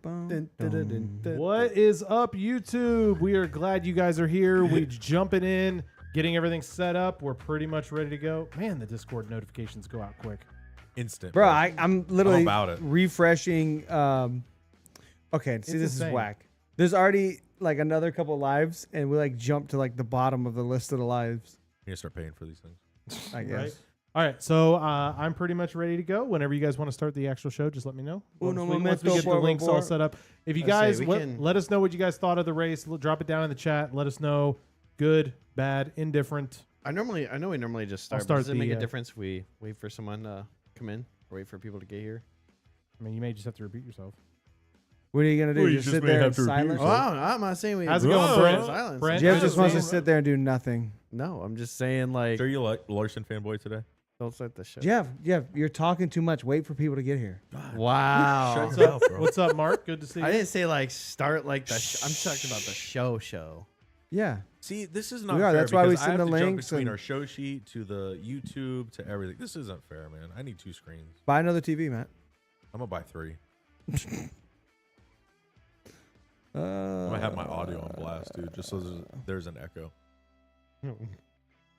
What is up, YouTube? We are glad you guys are here. We're jumping in, getting everything set up. We're pretty much ready to go. Man, the Discord notifications go out quick. Instant. Bro, I'm literally about it. refreshing. Okay, see, this insane. is whack. There's already like another couple lives, and we like jumped to like the bottom of the list of the lives. You need to start paying for these things. I guess. Right? All right, so I'm pretty much ready to go. Whenever you guys want to start the actual show, just let me know. Uno Once we momento, get the por links all favor. set up. If you I say guys we let, can- let us know what you guys thought of the race. Drop it down in the chat. Let us know good, bad, indifferent. I know we normally just start. start Does it make the, a difference if we wait for someone to come in or wait for people to get here? I mean, you may just have to repeat yourself. What are you gonna do? Well, you just just sit may there in have to repeat silence? yourself. I'm not saying we. How's it going, Whoa, Brent? silence. Brent? Jeff I'm just wants to saying- sit there and do nothing. No, I'm just saying like Are you like Larson fanboy today? don't start the show. Jeff, you're talking too much. Wait for people to get here. Wow. Shut your mouth, bro. What's up, Mark? Good to see you. I didn't say like start like the. I'm talking about the show. Yeah. See, this is not We are. fair That's why we because I send have the to jump links between and- our show sheet to the YouTube to everything. This isn't fair, man. I need 2 screens. Buy another TV, Matt. I'm gonna buy 3. I'm I'm gonna have my audio on blast, dude, just so there's an echo.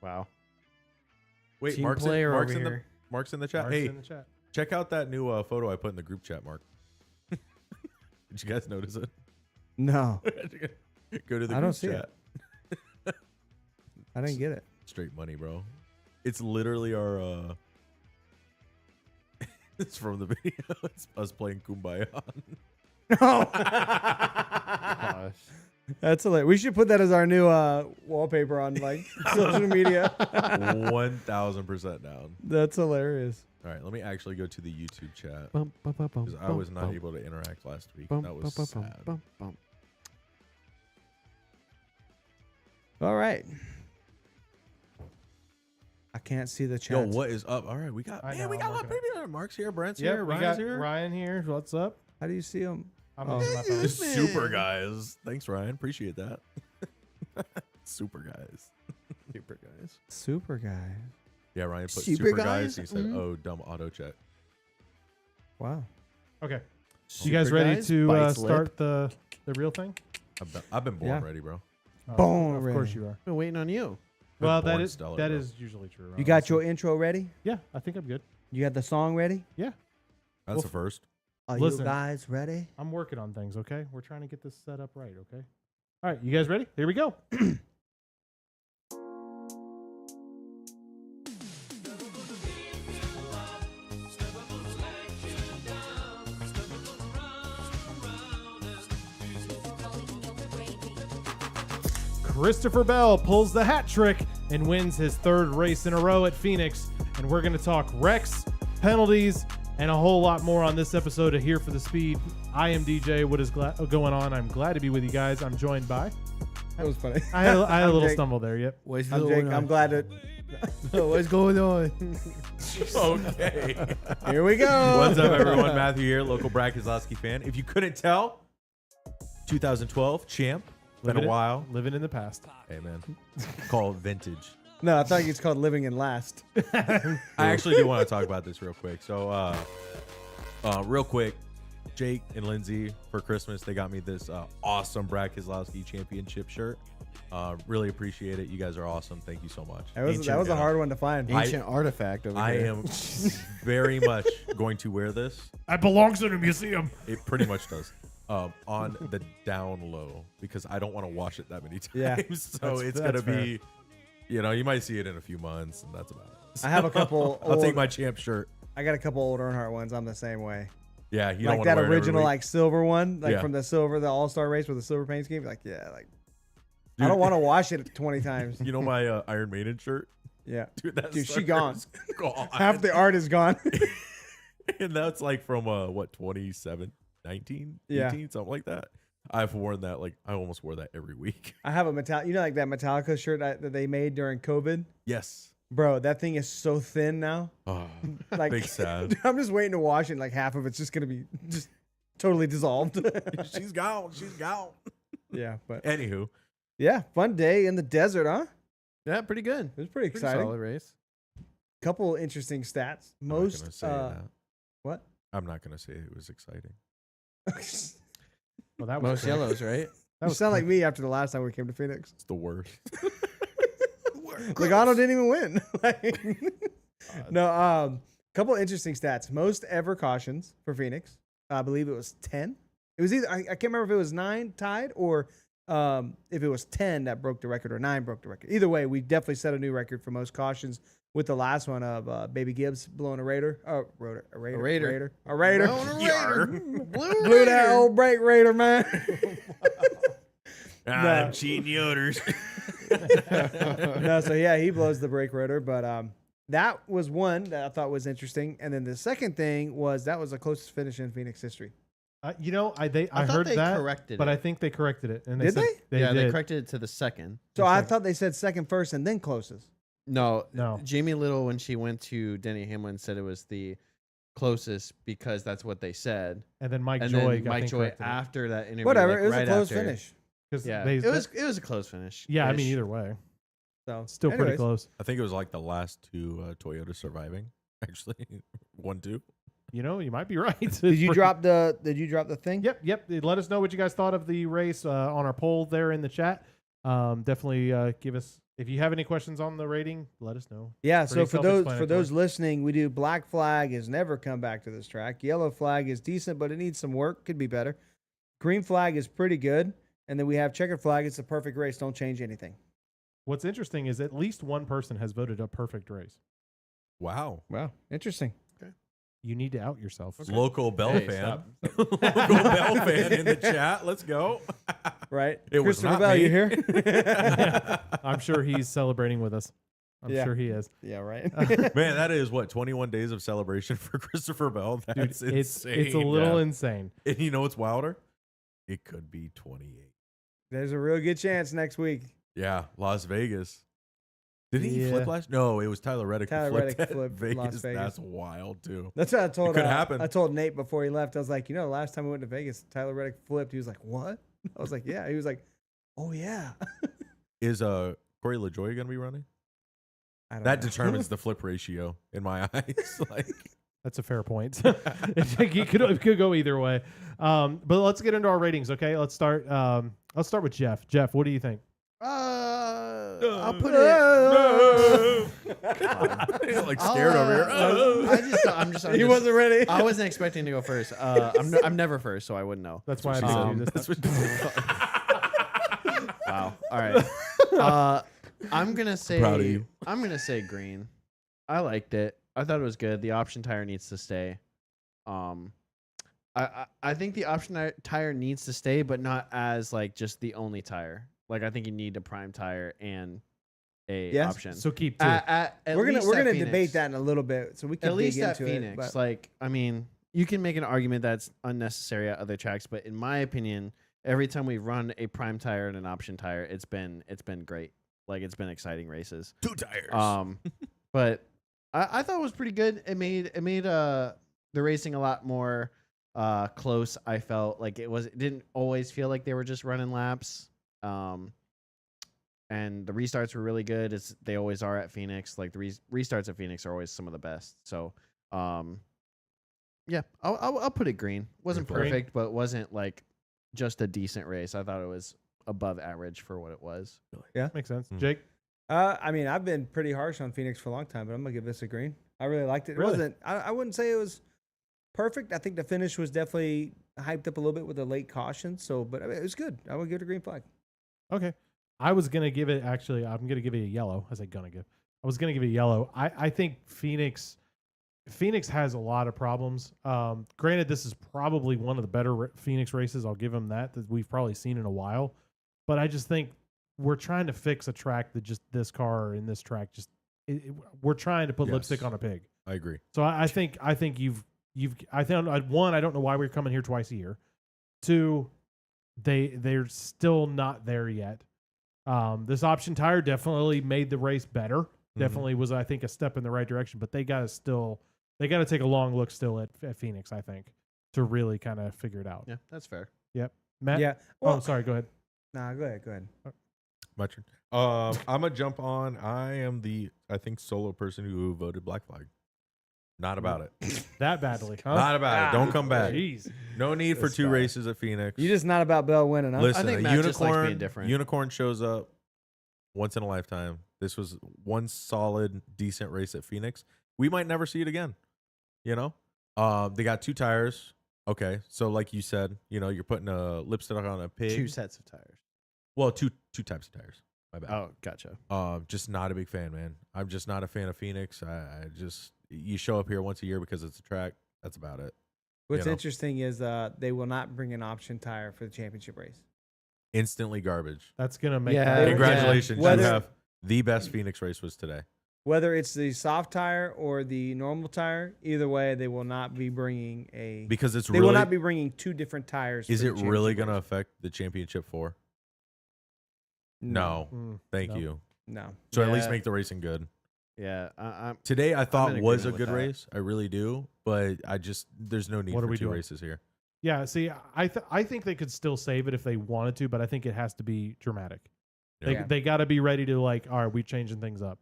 Wow. Wait, Team Mark's player Mark's over in the here. Mark's in the chat. Mark's Hey, in the chat. check out that new photo I put in the group chat, Mark. Did you guys notice it? No, Go to the I group don't see chat. I didn't get it. Straight money, bro. It's literally our it's from the video. It's us playing Kumbaya. Gosh. That's hilarious. We should put that as our new wallpaper on like social media. 1000% down. That's hilarious. All right, let me actually go to the YouTube chat Bum, bum, bum, bum, because I was not able to interact last week. bum, That bum, was bum, sad. bum, bum. All right. I can't see the chat. Yo, what is up? All right, we got I man, know, we I'm got a lot of working people. Mark's here, Brent's Yep, here, we Ryan's got here. Ryan here. What's up? How do you see them? I'm Oh. using my phone. The super guys. Thanks, Ryan. Appreciate that. Super guys. Super guys. Super guy. Yeah, Ryan put Super super, guys? guys. He said, Mhm. "Oh, dumb auto check." Wow. Okay. You guys Super ready guys, to bites lip. start the real thing? I've been born Yeah. ready, bro. Oh, Born of ready. course you are. Been waiting on you. Been Well, born that is stellar, that bro. is usually true. You got honestly. your intro ready? Yeah, I think I'm good. You got the song ready? That's well, the first. Are Listen. you guys ready? I'm working on things. Okay, we're trying to get this set up right. Okay. All right, you guys ready? Here we go. Christopher Bell pulls the hat trick and wins his 3rd race in a row at Phoenix. And we're going to talk wrecks, penalties, and a whole lot more on this episode of Here for the Speed. I am DJ. What is going on? I'm glad to be with you guys. I'm joined by. That was funny. I had a I'm little Jake. stumble there. Yep. What's I'm Jake. I'm glad that. What's going on? Okay. Here we go. What's up, everyone? Matthew here, local Brad Keselowski fan. If you couldn't tell, 2012 champ. Been Living a while. Living in the past. Hey, man. Call it vintage. No, I thought it's called living in last. I actually do want to talk about this real quick. So, real quick, Jake and Lindsay for Christmas, they got me this awesome Brad Keselowski championship shirt. Really appreciate it. You guys are awesome. Thank you so much. That was a hard one to find. Ancient artifact over I here. am very much going to wear this. It belongs in a museum. It pretty much does. On the down low because I don't want to wash it that many times. Yeah, So it's that's gonna be, you know, you might see it in a few months, and that's about it. I have a couple. I'll take old- my champ shirt. I got a couple old Earnhart ones. I'm the same way. Yeah, you don't Like want to that wear it every original, week. like silver one, like Yeah. from the All-Star race with the silver paint scheme. Like, yeah, like I Dude, don't want to wash it 20 times. You know my Iron Maiden shirt, Yeah, dude. That Dude, she sucker's gone. gone. half the art is gone. And that's like from what 27, 19, Yeah. 18, something like that. I've worn that like I almost wore that every week. I have a like that Metallica shirt that they made during COVID. Yes. Bro, that thing is so thin now. Oh, Like, big sad. I'm just waiting to wash it. Like half of it's just gonna be just totally dissolved. She's gone. She's gone. Yeah, but Anywho, yeah, fun day in the desert, huh? Yeah, pretty good. It was pretty Pretty exciting. solid race. Couple interesting stats. I'm not Most gonna say that. what? I'm not gonna say it was exciting. Well, that was Most quick. yellows, right? That You was sound like quick. me after the last time we came to Phoenix. It's the worst. Logano didn't even win. No, couple interesting stats. Most ever cautions for Phoenix. I believe it was 10. It was either I can't remember if it was 9 tied or if it was 10 that broke the record or 9 broke the record. Either way, we definitely set a new record for most cautions with the last one of Baby Gibbs blowing a Raider. Oh, a Raider. Blew that old brake Raider, man. I'm cheating Yoders. No, so yeah, he blows the brake rotor, but that was one that I thought was interesting. And then the second thing was that was the closest finish in Phoenix history. I thought heard they that, corrected but it. I think they corrected it. And Did said they? Yeah, they did. corrected it to the second. So I thought they said second first and then closest. No. No. Jamie Little, when she went to Denny Hamlin, said it was the closest because that's what they said. And then Mike And Joy then got Mike Joy corrected it. after that interview. Whatever, like, it was right a close after. finish. 'Cause Yeah, they- it was a close finish. Yeah, I mean, ish. either way, So still pretty anyways, close. I think it was like the last two Toyota surviving. Actually, 1-2. You know, you might be right. Did you drop the thing? Yep. Let us know what you guys thought of the race on our poll there in the chat. Definitely give us if you have any questions on the rating. Let us know. Yeah, Pretty so for those self-explanatory. listening, we do black flag has never come back to this track. Yellow flag is decent, but it needs some work. Could be better. Green flag is pretty good, and then we have checkered flag. It's a perfect race. Don't change anything. What's interesting is at least one person has voted a perfect race. Wow. Wow, interesting. You need to out yourself. Local Bell Hey, fan. stop. Local Bell fan in the chat. Let's go. Right? It was Christopher not Bell, me. you here? I'm sure he's celebrating with us. I'm Yeah. sure he is. Yeah, right. Man, that is what 21 days of celebration for Christopher Bell. Dude, That's insane. it's a little Yeah. insane. And you know what's wilder? It could be 28. There's a real good chance next week. Yeah, Las Vegas. Did he Yeah. flip last? No, it was Tyler Reddick. Tyler who flipped Reddick at flipped Vegas. Las Vegas. That's wild too. That's what I told. could happen. I told Nate before he left. I was like, the last time we went to Vegas, Tyler Reddick flipped. He was like, "What?" I was like, "Yeah." He was like, "Oh yeah." Is Corey LaJoy gonna be running? I don't That know. determines the flip ratio in my eyes. Like, That's a fair point. it could go either way. But let's get into our ratings, okay? Let's start with Jeff. Jeff, what do you think? I'll put it. like scared over here. I'm just. He wasn't ready. I wasn't expecting to go first. I'm never first, so I wouldn't know. That's why I That's made you what this. she said. Wow. All right. I'm gonna say. Proud of you. I'm gonna say green. I liked it. I thought it was good. The option tire needs to stay. I think the option tire needs to stay, but not as like just the only tire. Like I think you need a prime tire and a Yes. option. So keep two. At We're least gonna at debate Phoenix. that in a little bit, so we can At least dig at into Phoenix. it. But Like, I mean, you can make an argument that's unnecessary at other tracks, but in my opinion, every time we run a prime tire and an option tire, it's been great. Like it's been exciting races. 2 tires. But I thought it was pretty good. It made the racing a lot more close. I felt like it didn't always feel like they were just running laps. And the restarts were really good. They always are at Phoenix. Like the restarts at Phoenix are always some of the best. So, yeah, I'll put it green. Wasn't Green. perfect, but wasn't like just a decent race. I thought it was above average for what it was. Makes sense. Hmm. Jake? I mean, I've been pretty harsh on Phoenix for a long time, but I'm gonna give this a green. I really liked it. It Really? wasn't. I wouldn't say it was perfect. I think the finish was definitely hyped up a little bit with the late caution. So, but I mean, it was good. I would give it a green flag. Okay. I was going to give it, actually, I'm going to give it a yellow. I was like, I was going to give it a yellow. I think Phoenix has a lot of problems. Granted, this is probably one of the better Phoenix races. I'll give them that we've probably seen in a while. But I just think we're trying to fix a track that just this car and this track we're trying to put Yes. lipstick on a pig. I agree. So I think one, I don't know why we're coming here twice a year. Two, they're still not there yet. This option tire definitely made the race better. Definitely was, I think, a step in the right direction. But they got to take a long look still at Phoenix, I think, to really kind of figure it out. Yeah, that's fair. Matt? Yeah. Oh, sorry. Go ahead. Nah, go ahead. My turn. I'm gonna jump on. I am the solo person who voted black flag. Not about it. That badly, huh? Not about it. Don't come back. Jeez. No need for This 2 guy. races at Phoenix. You're just not about Bell winning, huh? Listen, I think a Matt just likes being unicorn, different. unicorn shows up once in a lifetime. This was one solid, decent race at Phoenix. We might never see it again. You know, they got 2 tires. Okay, so like you said, you know, you're putting a lipstick on a pig. 2 sets of tires. Well, two types of tires. My bad. Oh, gotcha. Just not a big fan, man. I'm just not a fan of Phoenix. I just you show up here once a year because it's a track. That's about it. What's you know. interesting is they will not bring an option tire for the championship race. Instantly garbage. That's gonna make. Yeah. that- Congratulations, Whether- you have the best Phoenix race was today. Whether it's the soft tire or the normal tire, either way, they will not be bringing a. Because it's They really will not be bringing 2 different tires. is for it the really championship going to race. affect the championship 4? No, No. Thank no. you. no. So at least Yeah. make the racing good. Yeah, I'm Today I thought in was a agreement with good that. race. I really do, but there's no need What are for we 2 doing? races here. Yeah. See, I think they could still save it if they wanted to, but I think it has to be dramatic. Yeah. They got to be ready to like, all right, we changing things up.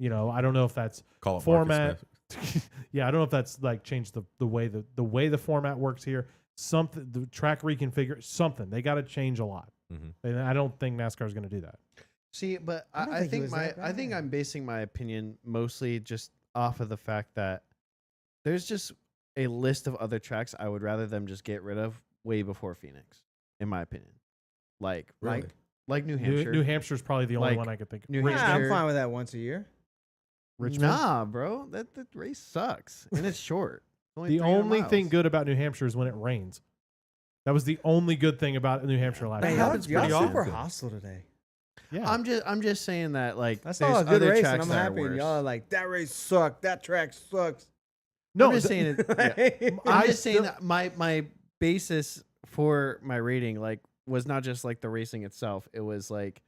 You know, I don't know if that's Call it format. Marcus Smith. yeah, I don't know if that's like changed the way the format works here. Something the track reconfigure something. They got to change a lot, Mhm. and I don't think NASCAR is going to do that. See, but I don't I think he think was my that I think bad. I'm basing my opinion mostly just off of the fact that there's just a list of other tracks I would rather them just get rid of way before Phoenix, in my opinion. Like Really? like New Hampshire. New Hampshire is probably the only Like, one I could think of. New Yeah, I'm Hampshire. fine with that once a year. Richmond. Nah, bro, that race sucks and it's short. It's The 300 only thing miles. good about New Hampshire is when it rains. That was the only good thing about New Hampshire last That year. happens Y'all pretty super often. hostile today. Yeah, I'm just saying that like That's there's all a good other race, tracks and I'm that are happy. And worse. y'all are like, that race sucked. That track sucks. no, I'm just saying it. Yeah. I'm I just saying still- that my basis for my rating like was not just like the racing itself. It was like,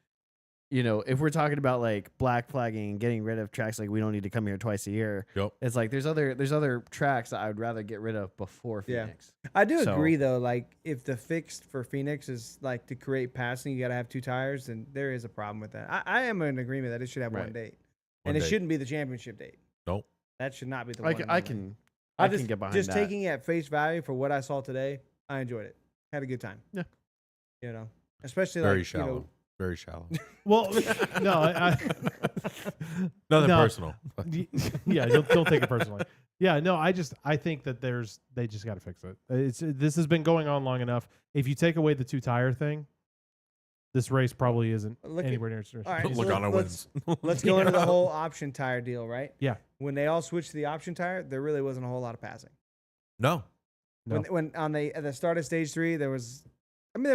you know, if we're talking about like black flagging and getting rid of tracks, like we don't need to come here twice a year. Yep. It's like there's other tracks that I would rather get rid of before Yeah. Phoenix. I do So- agree though. Like, if the fix for Phoenix is like to create passing, you got to have 2 tires, then there is a problem with that. I am in agreement that it should have one Right. date, One and it date. shouldn't be the championship date. Nope. That should not be the I one. can and I only. can I I just can get behind just that. taking it at face value for what I saw today. I enjoyed it. Had a good time. Yeah. You know, especially Very like shallow. You know, Very shallow. well, no, Nothing No. personal. yeah, don't take it personally. Yeah, no, I think that they just got to fix it. This has been going on long enough. If you take away the 2 tire thing, this race probably isn't Look at- anywhere near. all right, so Logano let's- wins. Let's go into the Yeah. whole option tire deal, right? Yeah. When they all switched to the option tire, there really wasn't a whole lot of passing. No. No. When at the start of stage 3, there was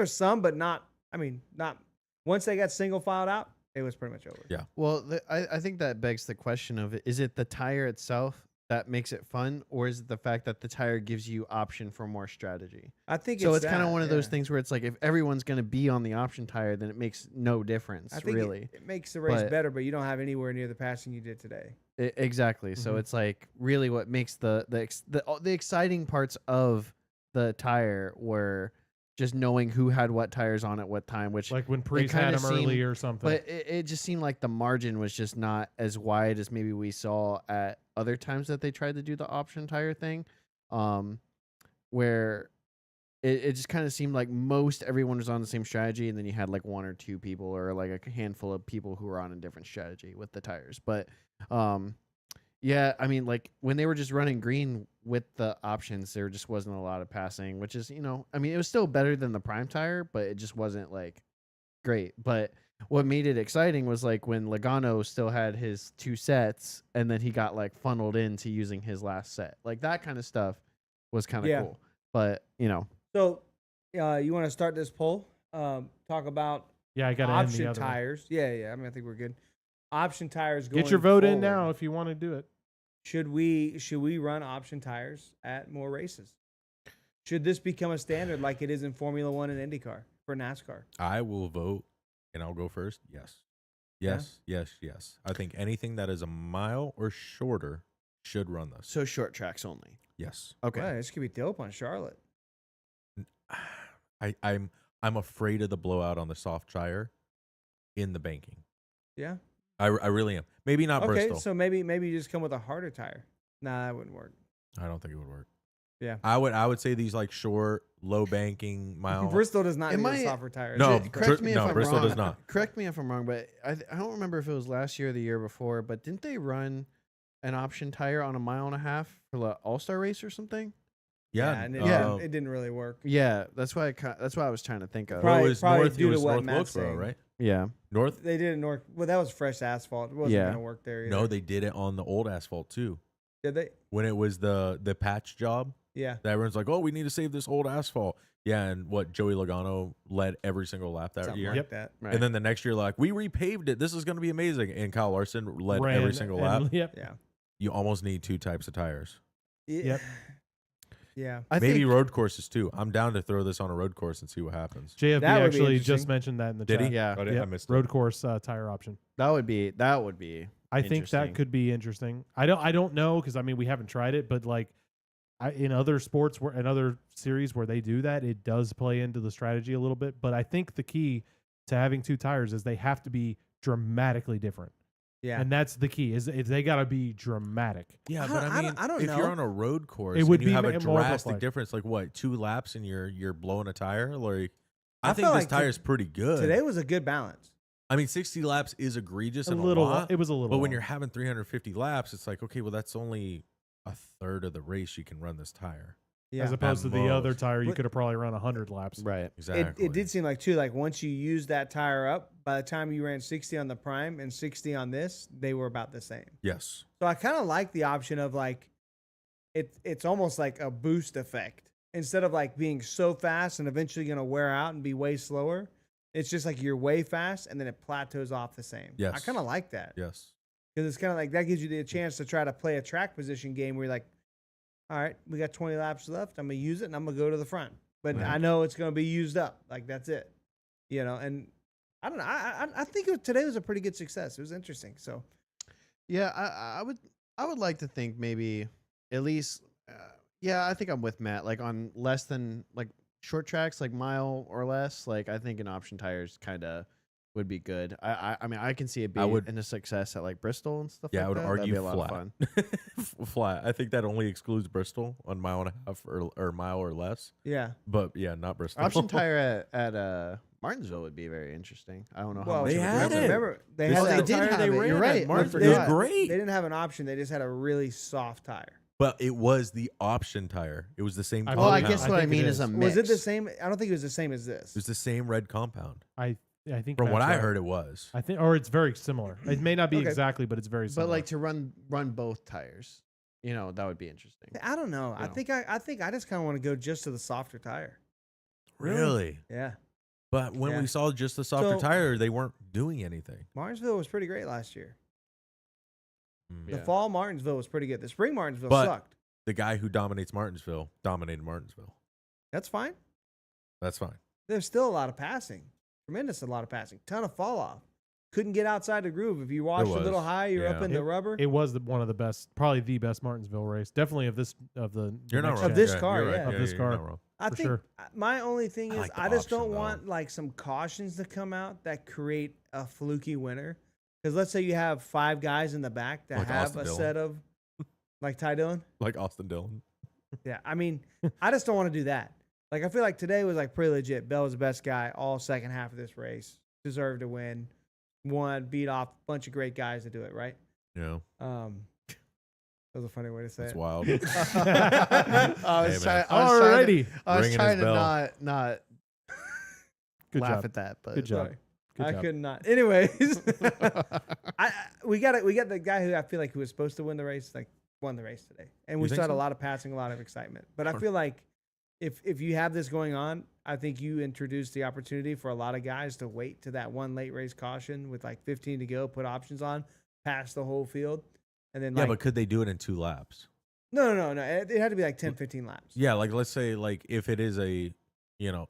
some, but not. I mean, not once they got single filed out, it was pretty much over. Yeah. Well, I think that begs the question of is it the tire itself that makes it fun, or is it the fact that the tire gives you option for more strategy? I think So it's kind of that, one of those yeah. things where it's like if everyone's going to be on the option tire, then it makes no difference, I think really. it makes the race But- better, but you don't have anywhere near the passing you did today. Exactly. So Mhm. it's like really what makes the exciting parts of the tire were just knowing who had what tires on at what time, which Like when Priest kinda had him early seemed- or something. but it just seemed like the margin was just not as wide as maybe we saw at other times that they tried to do the option tire thing, where it just kind of seemed like most everyone was on the same strategy, and then you had like 1 or 2 people or like a handful of people who were on a different strategy with the tires. But yeah, I mean, like when they were just running green with the options, there just wasn't a lot of passing, which is, you know, I mean, it was still better than the prime tire, but it just wasn't like great. But what made it exciting was like when Logano still had his 2 sets and then he got like funneled into using his last set. Like that kind of stuff was kind of Yeah. cool. But, you know, So, you want to start this poll? Talk about yeah, I got to end the option other one. tires. Yeah. I mean, I think we're good. Option tires. Going Get your vote in forward. now if you want to do it. Should we run option tires at more races? Should this become a standard like it is in Formula One and IndyCar for NASCAR? I will vote, and I'll go first. Yes. Yes. Yes. Yes. I think anything that is a mile or shorter should run this. so short tracks only. Yes. Okay. Well, this could be dope on Charlotte. I'm afraid of the blowout on the soft tire in the banking. Yeah. I really am. Maybe not Okay, Bristol. so maybe you just come with a harder tire. Nah, that wouldn't work. I don't think it would work. Yeah. I would say these like short, low banking mile. Bristol does not It need might- a softer tire. No, It's- Correct me if no, I'm Bristol wrong. does not. Correct me if I'm wrong, but I don't remember if it was last year or the year before, but didn't they run an option tire on a 1.5 mile for the All-Star race or something? Yeah, and it didn't really work. Yeah, that's why I was trying to think of. Probably- it was probably North. due It to was what North Matt's Wilkesboro, saying. right? Yeah. North. They did it North. Well, that was fresh asphalt. It wasn't Yeah. going to work there either. No, they did it on the old asphalt too. Did they? When it was the patch job, Yeah. that everyone's like, "Oh, we need to save this old asphalt." Yeah, and what Joey Logano led every single lap that Something year. like Yep. that. Right. And then the next year, like, we repaved it. This is going to be amazing. And Kyle Larson led Ran every single and- lap. Yep. Yeah. You almost need 2 types of tires. Yep. Yeah. I Maybe think, road courses too. I'm down to throw this on a road course and see what happens. JFB That would be actually interesting. just mentioned that in the Did chat. he? Yeah. I Yep. missed Road it. course tire option. that would be. I think that Interesting. could be interesting. I don't know because I mean we haven't tried it, but like in other sports in other series where they do that, it does play into the strategy a little bit. But I think the key to having 2 tires is they have to be dramatically different, Yeah. and that's the key. Is they got to be dramatic. Yeah, I but don't- I I mean, don't- I don't if know. you're on a road course, It would and you be have a more drastic reflect. difference. Like what, 2 laps and you're blowing a tire? Like, I I think felt this like tire is pretty good. Today was a good balance. I mean, 60 laps is egregious A and little. a lot. It was a little. But when long. you're having 350 laps, it's like, okay, well, that's only a third of the race you can run this tire. Yeah. as opposed to At the other most. tire, you But- could have probably run 100 laps. Right. Exactly. It did seem like too, like once you use that tire up, by the time you ran 60 on the prime and 60 on this, they were about the same. Yes. So I kind of like the option of like it's almost like a boost effect. Instead of like being so fast and eventually going to wear out and be way slower, it's just like you're way fast and then it plateaus off the same. Yes. I kind of like that Yes. because it's kind of like that gives you the chance to try to play a track position game where you're like, all right, we got 20 laps left. I'm going to use it and I'm going to go to the front. But Right. I know it's going to be used up. Like that's it. You know, and I don't know. I think today was a pretty good success. It was interesting. So Yeah, I would like to think maybe at least. Yeah, I think I'm with Matt. Like on less than like short tracks, like mile or less. Like I think an option tires kind of would be good. I mean I can see it being in a success at like Bristol and stuff. Yeah, like I would that. That'd argue be a lot flat. of fun. Flat. I think that only excludes Bristol on 1.5 or mile or less. yeah. But yeah, not Bristol. Option tire at Martinsville would be very interesting. I don't know how Well, much they of a had difference it. Remember, they This had is that the did tire have they it. ran You're at right. Martinsville. They It was had- great. They didn't have an option. They just had a really soft tire. But it was the option tire. It was the same I Well, I compound. guess I what I think it mean is is. a mix. Was it the same? I don't think it was the same as this. It was the same red compound. I think From what that's I right. heard, it was. I think, or it's very similar. It may not be Okay. exactly, but it's very similar. But like to run both tires, that would be interesting. I don't know. I No. think I just kind of want to go just to the softer tire. Really? Yeah. But when Yeah. we saw just the softer So- tire, they weren't doing anything. Martinsville was pretty great last year. Mm. The Yeah. fall Martinsville was pretty good. The spring Martinsville But- sucked. The guy who dominates Martinsville dominated Martinsville. That's fine. That's fine. There's still a lot of passing. Tremendous a lot of passing. Ton of fall off. Couldn't get outside the groove. If you watched a little was. high, you're up Yeah. in the rubber. it was one of the best, probably the best Martinsville race. Definitely of the You're not next wrong. Of this gen. car, you're right. yeah. Of this you're car. not wrong. I for think sure. my only thing I is like the I just don't option, though. want like some cautions to come out that create a fluky winner. Because let's say you have 5 guys in the back that Like have Austin a Dillon. set of like Ty Dillon. Like Austin Dillon. Yeah, I mean, I just don't want to do that. Like I feel like today was like pretty legit. Bell was the best guy all second half of this race. Deserved to win. Won, beat off a bunch of great guys to do it, right? Yeah. That was a funny way to say That's it. wild. I was Hey, man. Alrighty. I was Ringing trying his to bell. not Good laugh job. at that, but Good job. Sorry. Good I job. could not. Anyways, we got the guy who I feel like who was supposed to win the race, like won the race today, and You we think saw a so? lot of passing, a lot of excitement. But I Sure. feel like if you have this going on, I think you introduce the opportunity for a lot of guys to wait to that one late race caution with like 15 to go, put options on, pass the whole field, and then Yeah, like but could they do it in 2 laps? no, it had to be like 10, 15 laps. Yeah, like let's say like if it is a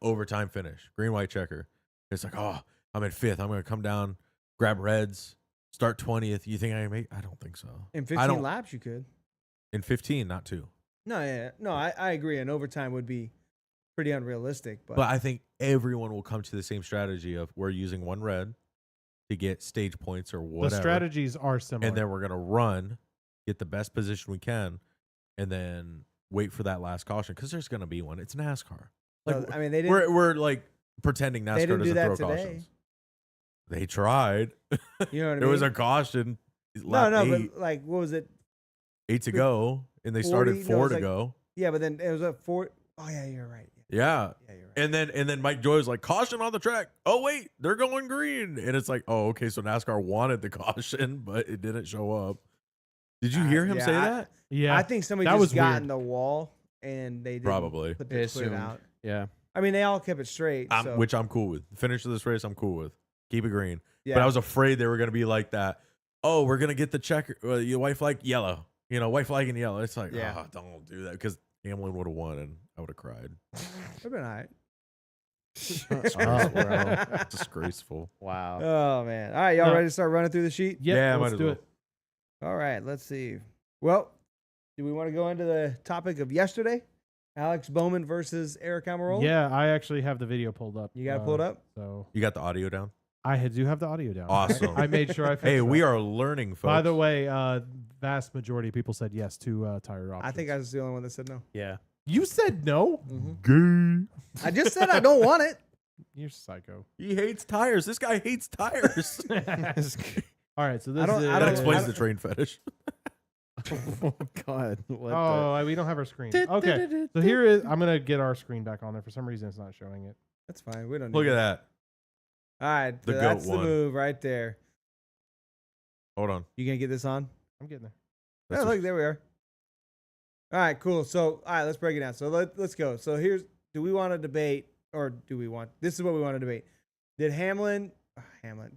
overtime finish, green white checker, it's like, oh, I'm in 5th. I'm gonna come down, grab reds, start 20th. You think I can make? I don't think so. In I 15 don't- laps, you could. In 15, not 2. No, no, I agree. And overtime would be pretty unrealistic, But I think everyone will come to the same strategy of we're using 1 red to get stage points or whatever. The strategies are similar. And then we're gonna run, get the best position we can, and then wait for that last caution because there's gonna be one. It's NASCAR. Like Well, I mean, they didn't. we're like pretending NASCAR didn't do doesn't that throw today. cautions. They tried. You know what I mean? There was a caution. no, lap no, 8, but like, what was it? 8 to go, and they 40? started No, it 4 was to like- go. Yeah, but then it was a 4. Oh yeah, you're right. Yeah. Yeah, you're right. And then Mike Joy was like, caution on the track. Oh, wait, they're going green. And it's like, oh, okay, so NASCAR wanted the caution, but it didn't show up. Did you hear him yeah, say that? Yeah. I think somebody that just was got weird. in the wall and they didn't Probably. put, They put it assumed. out. Yeah. I mean, they all kept it straight. So, Which I'm cool with. Finish of this race, I'm cool with. Keep it green. yeah. But I was afraid they were going to be like that. Oh, we're going to get the checker. Your white flag, yellow. White flag and yellow. It's like, Yeah. oh, don't do that. Because Hamlin would have won and I would have cried. Would've been all right. Oh, bro. Disgraceful. Wow. Oh man! All right, y'all No. ready to start running through the sheet? Yep, Yeah, might let's as do well. it. All right, let's see. Well, do we want to go into the topic of yesterday? Alex Bowman versus Eric Almirola? Yeah, I actually have the video pulled up. You got it pulled up? So You got the audio down? do have the audio down. Awesome. I made sure I finished Hey, we that. are learning, folks. By the way, vast majority of people said yes to tire options. I think I was the only one that said no. Yeah. You said no? Gay. I just said I don't want it. You're psycho. He hates tires. This guy hates tires. All right, so this I don't- is... I That don't- explains the train fetish. Oh God. What Oh, we don't have our screen. Okay, so here is... I'm going to get our screen back on there. For some reason, it's not showing it. That's fine. We don't. Look need at it. that. All right, The so goat that's the one. move right there. Hold on. You gonna get this on? I'm getting there. That's Yeah, look, there we are. All right, cool. So, all right, let's break it down. So let's go. So here's: do we want to debate, or do we want? This is what we want to debate. Did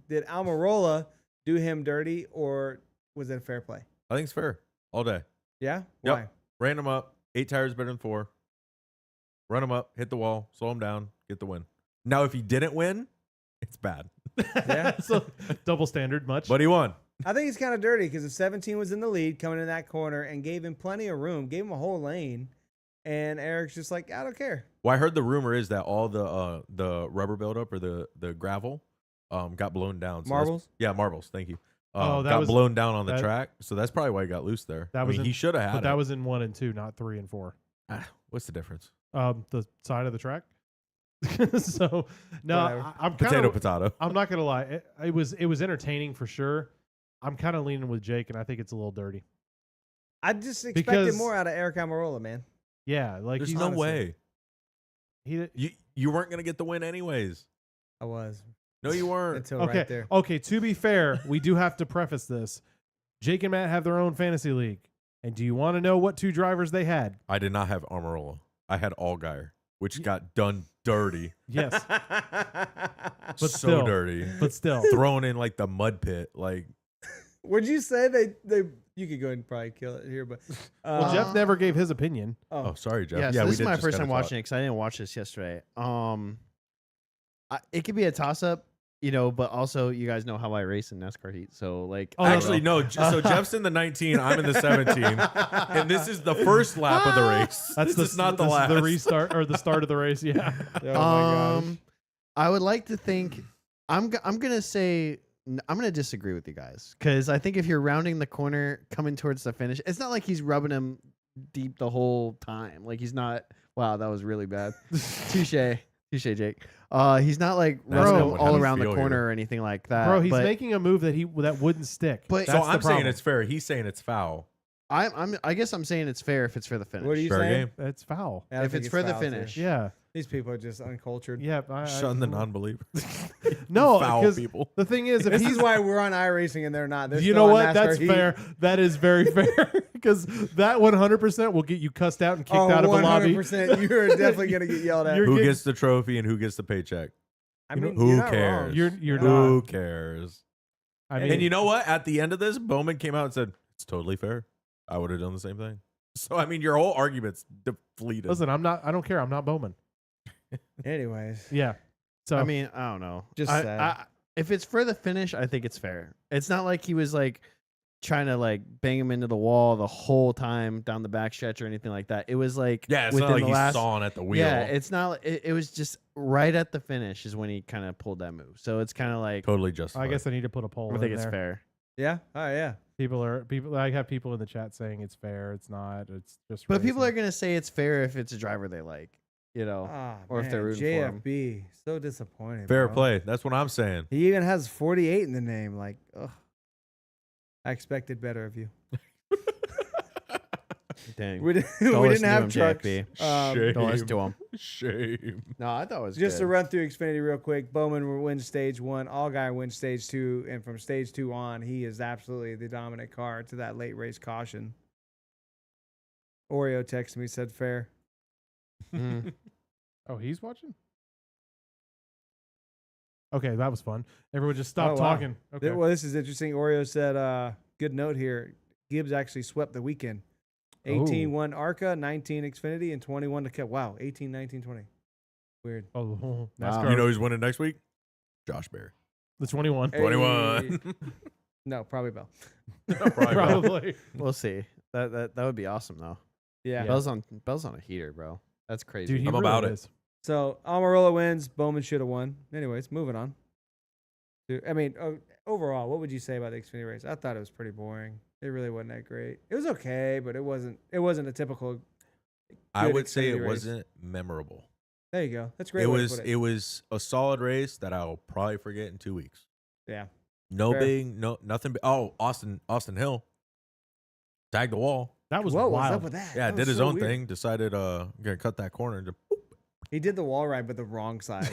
did Almirola do him dirty, or was it a fair play? I think it's fair. All day. Yeah. Yep. Why? Ran him up. 8 tires better than 4. Run him up. Hit the wall. Slow him down. Get the win. Now, if he didn't win, it's bad. Yeah. So double standard much. But he won. I think it's kind of dirty because if 17 was in the lead coming in that corner and gave him plenty of room, gave him a whole lane, and Eric's just like, I don't care. Well, I heard the rumor is that all the rubber buildup or the gravel got blown down. So that's- Marbles? Yeah, marbles. Thank you. Oh, that got was- blown down on the that- track. So that's probably why he got loose there. That I was mean, in- he should have had but that it. was in 1 and 2, not 3 and 4. What's the difference? The side of the track. So no, Whatever. I'm kind Potato, of. potato. I'm not gonna lie. It was entertaining for sure. I'm kind of leaning with Jake, and I think it's a little dirty. I just expected Because- more out of Eric Almirola, man. Yeah, like There's he's no honestly- way. he. You weren't gonna get the win anyways. I was No, you weren't. until Okay, right there. okay. To be fair, we do have to preface this. Jake and Matt have their own fantasy league, and do you want to know what 2 drivers they had? I did not have Amarola. I had Allgaier, which got done dirty. Yes, But But so still. dirty. but still, Thrown in like the mud pit. Like would you say they? You could go ahead and probably kill it here, but well, Jeff never gave his opinion. oh, sorry, Jeff. Yeah, so we this is did my just first kinda time talk. watching it because I didn't watch this yesterday. It could be a toss up, but also you guys know how I race in NASCAR heat, so like Oh, Actually, no. So Jeff's in the 19. I'm in the 17, and this is the first lap of the race. That's this is not the this is last. the restart or the start of the race. Yeah. oh my gosh. I would like to think I'm gonna say I'm gonna disagree with you guys because I think if you're rounding the corner coming towards the finish, it's not like he's rubbing him deep the whole time. Like he's not. Wow, that was really bad. Touche, Jake. He's not like That's rubbing not him what all how you around the feel corner here. or anything like that. Bro, he's but making a move that wouldn't stick. But- So That's the I'm saying problem. it's fair. He's saying it's foul. I guess I'm saying it's fair if it's for the finish. What are you Fair saying? game. It's foul. Yeah, I if think it's for the foul, too. finish. Yeah. These people are just uncultured. Yeah. Shun the non-believers. No, foul because people. the thing is, if This he's is why we're on iRacing and they're not. They're you still know on what? NASCAR That's Heat. fair. That is very fair because that 100% will get you cussed out and kicked Oh, out of the lobby. 100%. You're definitely gonna get yelled at. You're Who getting- gets the trophy and who gets the paycheck? I mean, Who you're not cares? wrong. You're Who not. cares? I mean, And you know what? At the end of this, Bowman came out and said, it's totally fair. I would have done the same thing. So, I mean, your whole argument's depleted. listen, I don't care. I'm not Bowman. Anyways, Yeah. So I mean, I don't know. Just I- sad. if it's for the finish, I think it's fair. It's not like he was like trying to like bang him into the wall the whole time down the backstretch or anything like that. It was like yeah, it's within not like the he's last. sawing at the wheel. Yeah, it's not. It was just right at the finish is when he kind of pulled that move. So it's kind of like Totally justified. I guess I need to put a poll I think in it's there. fair. yeah. Oh yeah. people. I have people in the chat saying it's fair. It's not. It's just. But people are racing. gonna say it's fair if it's a driver they like, or if they're rooting for him. JFB, so disappointed. Fair bro. play. That's what I'm saying. He even has 48 in the name. Like, ugh. I expected better of you. Dang. We Don't didn't listen to have him, trucks. JFB. Shame. Don't listen to him. Shame. No, I thought it was Just to good. run through Xfinity real quick, Bowman wins stage 1, Allgaier wins stage 2, and from stage 2 on, he is absolutely the dominant car to that late race caution. Oreo texted me, said fair. Mm. Oh, he's watching. Okay, that was fun. Everyone just stopped Oh, wow. talking. Okay. Well, this is interesting. Oreo said, good note here. Gibbs actually swept the weekend. 18 won ARCA, 19 Xfinity, and 21 to Kev. Wow, 18, 19, 20. Weird. Oh, Wow. NASCAR. You know who's winning next week? Josh Berry. the 21. 21. No, probably Bell. Probably. Probably. We'll see. That would be awesome though. Yeah. Bell's on a heater, bro. That's crazy. Dude, he I'm really about it. is. So Almirola wins. Bowman should have won. Anyways, moving on. I mean, overall, what would you say about the Xfinity race? I thought it was pretty boring. It really wasn't that great. It was okay, but it wasn't a typical. I good would say Xfinity it race. wasn't memorable. There you go. That's a great. It way to was put it was a solid race that I'll probably forget in 2 weeks. Yeah. No Fair. big, nothing. Oh, Austin Hill tagged the wall. That was What wild. was up with that? Yeah, That did was his so own weird. thing. Decided gonna cut that corner. And He did the wall ride, but the wrong side.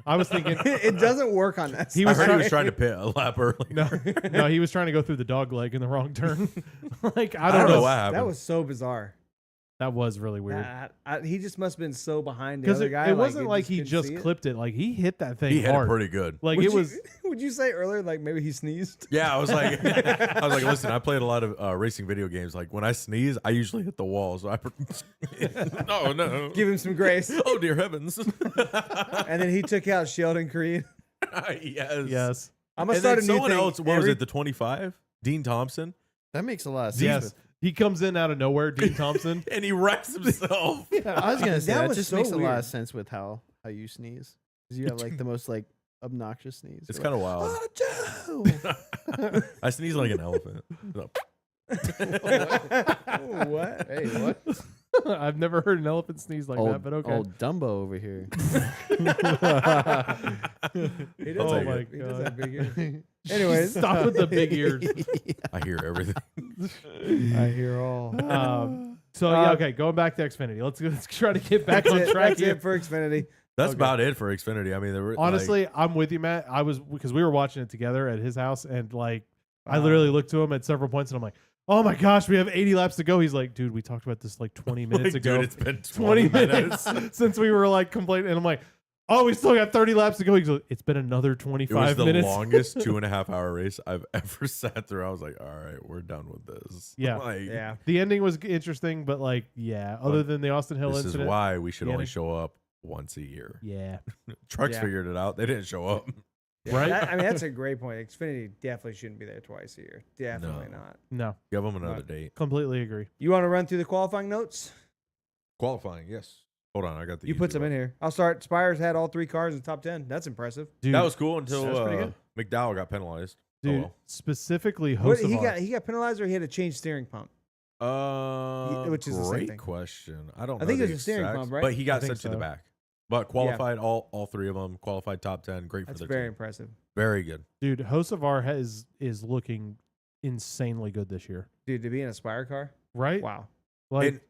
I was thinking It doesn't work on that. He I was heard he trying- was trying to pit a lap early. no, he was trying to go through the dog leg in the wrong turn. Like I I don't don't know know. what happened. That was so bizarre. That was really weird. He just must have been so behind the Because other it, guy. it wasn't he like he couldn't just see it. clipped it. Like he hit that thing He hit hard. it pretty good. Like Would it you- was. Would you say earlier, like maybe he sneezed? Yeah, I was like, listen, I played a lot of racing video games. Like when I sneeze, I usually hit the wall. So oh no, Give him some grace. oh dear heavens. And then he took out Sheldon Creed. Yes. Yes. I'm gonna And start then a new someone thing. else. What was it? The 25? Dean Thompson, That makes a lot of sense. Yes. He comes in out of nowhere, Dean Thompson. and he wrecks himself. I was gonna say That that, was just so makes a lot weird. of sense with how you sneeze. 'Cause you have like the most like obnoxious sneeze. It's You're kind of like, wild. "Oh, Joe!" I sneeze like an elephant. What? Hey, what? I've never heard an elephant sneeze like that, but okay. Old Dumbo over here. He I'll does, take my it. he does God. have big ears. Anyways, Stop with the big ears. I hear everything. I hear all. So yeah, okay. Going back to Xfinity, let's try to get back That's on it. track That's here. it for Xfinity. That's Okay. about it for Xfinity. I mean, there were Honestly, I'm with you, Matt. I was because we were watching it together at his house, and like I Wow. literally looked to him at several points, and I'm like, "Oh my gosh, we have 80 laps to go." He's like, "Dude, we talked about this like 20 minutes like, ago. dude, it's been 20 minutes since we were like complaining." And I'm like, "Oh, we still got 30 laps to go." He's like, "It's been another It 25 was the minutes." longest 2.5 hour race I've ever sat through. I was like, all right, we're done with this. Yeah. Like, Yeah. The ending was interesting, but like, yeah. Other But than the Austin Hill this incident, is why we should the only ending- show up once a year. yeah, Trucks Yeah. figured it out. They didn't show up. Yeah, Right? I mean, that's a great point. Xfinity definitely shouldn't be there twice a year. Definitely No. not. no, Give them another Right. date. completely agree. You want to run through the qualifying notes? Qualifying, yes. Hold on, I got the. You put easy some one. in here. I'll start. Spires had all 3 cars in the top 10. That's impressive. Dude, That was cool until That's pretty good. McDowell got penalized. dude, Oh, well. specifically What, Hocevar. he got penalized or he had to change steering pump? Which is the same great thing. question. I don't. I know think it the was a steering exact- pump, right? But he I got think sent to the so. back. But qualified all 3 of them. Qualified top 10. Great That's for very their team. impressive. Very good. Dude, Hocevar is looking insanely good this year, Dude, to be in a Spire car? right? Wow. Like, And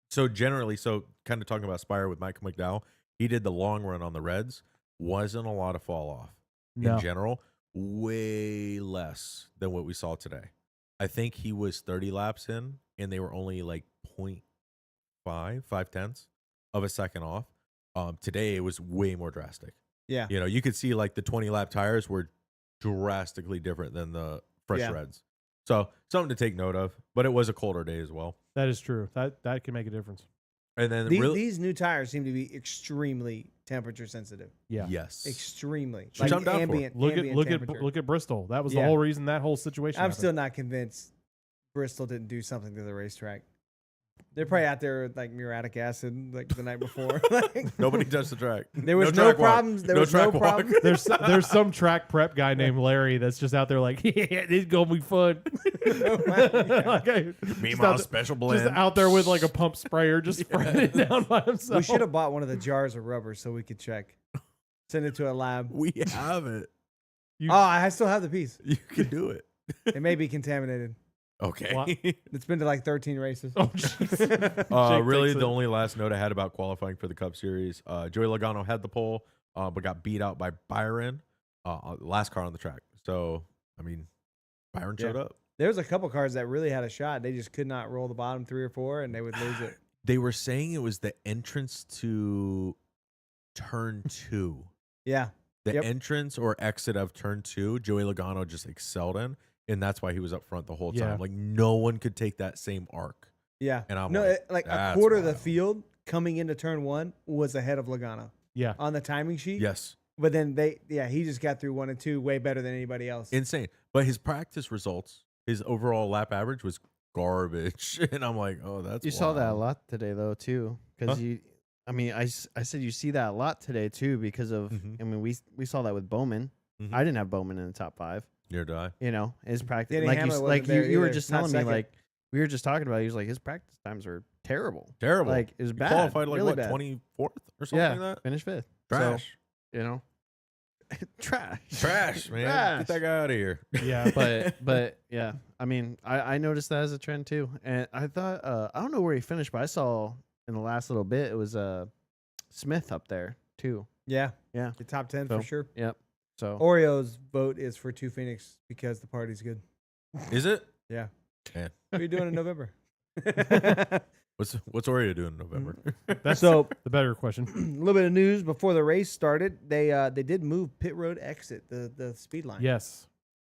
so generally, kind of talking about Spire with Michael McDowell, he did the long run on the Reds. Wasn't a lot of fall off no, in general. Way less than what we saw today. I think he was 30 laps in, and they were only like 0.5 of a second off. Today it was way more drastic. Yeah. You know, you could see like the 20 lap tires were drastically different than the fresh Yeah. Reds. So something to take note of. But it was a colder day as well. that is true. That can make a difference. And then These new tires seem to be extremely temperature sensitive. Yeah. yes, Extremely. Which I'm down for. ambient, Look at ambient temperature. look at Bristol. That was the Yeah. whole reason that whole situation. I'm happened. still not convinced Bristol didn't do something to the racetrack. They're probably out there with like muriatic acid like the night before. Like, Nobody touched the track. there was no track walk. problems. There was no track walk. problem. There's some track prep guy named Larry that's just out there like, yeah, this is gonna be fun. Like, hey, Me just my out- special blend. Just out there with like a pump sprayer, just spraying it down by himself. We should have bought one of the jars of rubber so we could check. Send it to a lab. We have it. You- Oh, I still have the piece. You can do it. It may be contaminated. Okay. What? It's been to like 13 races. Oh, jeez. Jake Really, takes the it. only last note I had about qualifying for the Cup Series, Joey Logano had the pole, but got beat out by Byron, last car on the track. So, I mean, Byron showed up. There was a couple cars that really had a shot. They just could not roll the bottom 3 or 4, and they would lose it. They were saying it was the entrance to turn 2. Yeah. The Yep. entrance or exit of turn 2, Joey Logano just excelled in, and that's why he was up front the whole time. Yeah. Like, no one could take that same arc. Yeah. And I'm no, like, like a that's quarter of the wild. field coming into turn 1 was ahead of Logano Yeah. on the timing sheet. Yes. But then he just got through 1 and 2 way better than anybody else. Insane. But his practice results, his overall lap average was garbage. And I'm like, oh, that's You saw that a wild. lot today, though, too, because Huh? I said you see that a lot today too, because of Mhm. I mean, we saw that with Bowman. Mhm. I didn't have Bowman in the top 5. Near die. You know, his practice, Denny like Hamlin you, wasn't like there you were either, just not telling me, second. like we were just talking about. He was like his practice times were terrible. Terrible. Like it was He bad. qualified like really what, bad. 24th or something Yeah, like that? finished 5th. Trash. So, you know, trash. Trash, man. Trash. Get that guy out of here. Yeah. but yeah, I mean, I noticed that as a trend too, and I thought I don't know where he finished, but I saw in the last little bit it was Smith up there too. yeah. Yeah. The top 10 So- for sure. Yep. So Oreo's vote is for 2 Phoenix because the party's good. Is it? Yeah. Man. What are you doing in November? What's Oreo doing in November? That's So the better question. a little bit of news before the race started. They did move pit road exit, the speed line. Yes.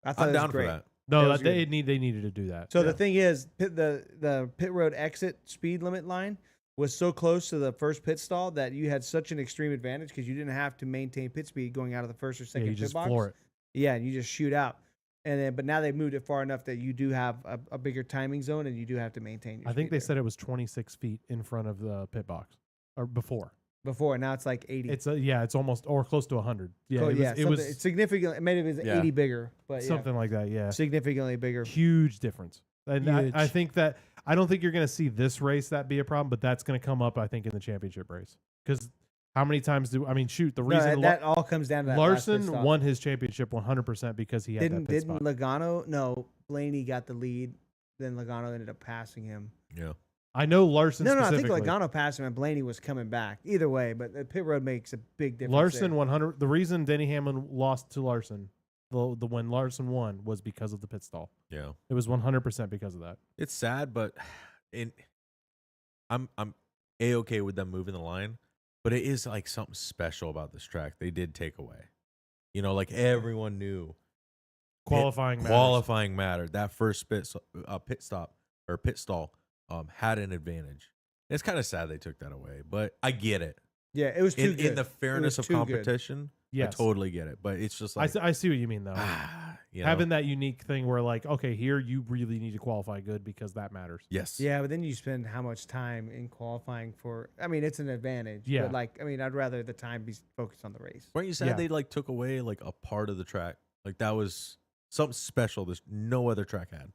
I thought I'm it was down great. for that. No, That was they needed to do that. So Yeah. the thing is, the pit road exit speed limit line was so close to the first pit stall that you had such an extreme advantage because you didn't have to maintain pit speed going out of the first or Yeah, second you pit just box. floor it. Yeah, and you just shoot out. And then, but now they've moved it far enough that you do have a bigger timing zone, and you do have to maintain your. I think speed they there. said it was 26 feet in front of the pit box, or before. before. Now it's like 80. It's it's almost or close to 100. Yeah, it was, it was it's significantly. Maybe it was Yeah. 80 bigger, but something like that. Yeah, significantly bigger. huge difference. And I Huge. think that I don't think you're going to see this race that be a problem, but that's going to come up. I think in the championship race because how many times shoot the No, reason that all comes down to that last pit Larson stop. won his championship 100% because he had Didn't that pit spot. Logano? No, Blaney got the lead. Then Logano ended up passing him. Yeah. I know Larson. No, I think specifically. Logano passed him and Blaney was coming back. Either way, but the pit road makes a big difference. Larson there. 100. The reason Denny Hamlin lost to Larson, the when Larson won, was because of the pit stall. Yeah. It was 100% because of that. It's sad, but I'm A-okay with them moving the line, but it is like something special about this track. They did take away. You know, like everyone knew Qualifying. matters. qualifying mattered. That first pit stop or pit stall had an advantage. It's kind of sad they took that away, but I get it. Yeah, it was too In good. the fairness of too good. competition, Yes. I totally get it. But it's just like I see what you mean though. you know? Having that unique thing where like, okay, here you really need to qualify good because that matters. yes, Yeah, but then you spend how much time in qualifying for? I mean, it's an advantage. Yeah. But like, I mean, I'd rather the time be focused on the race. Weren't you sad Yeah. they like took away like a part of the track? Like that was something special. There's no other track had.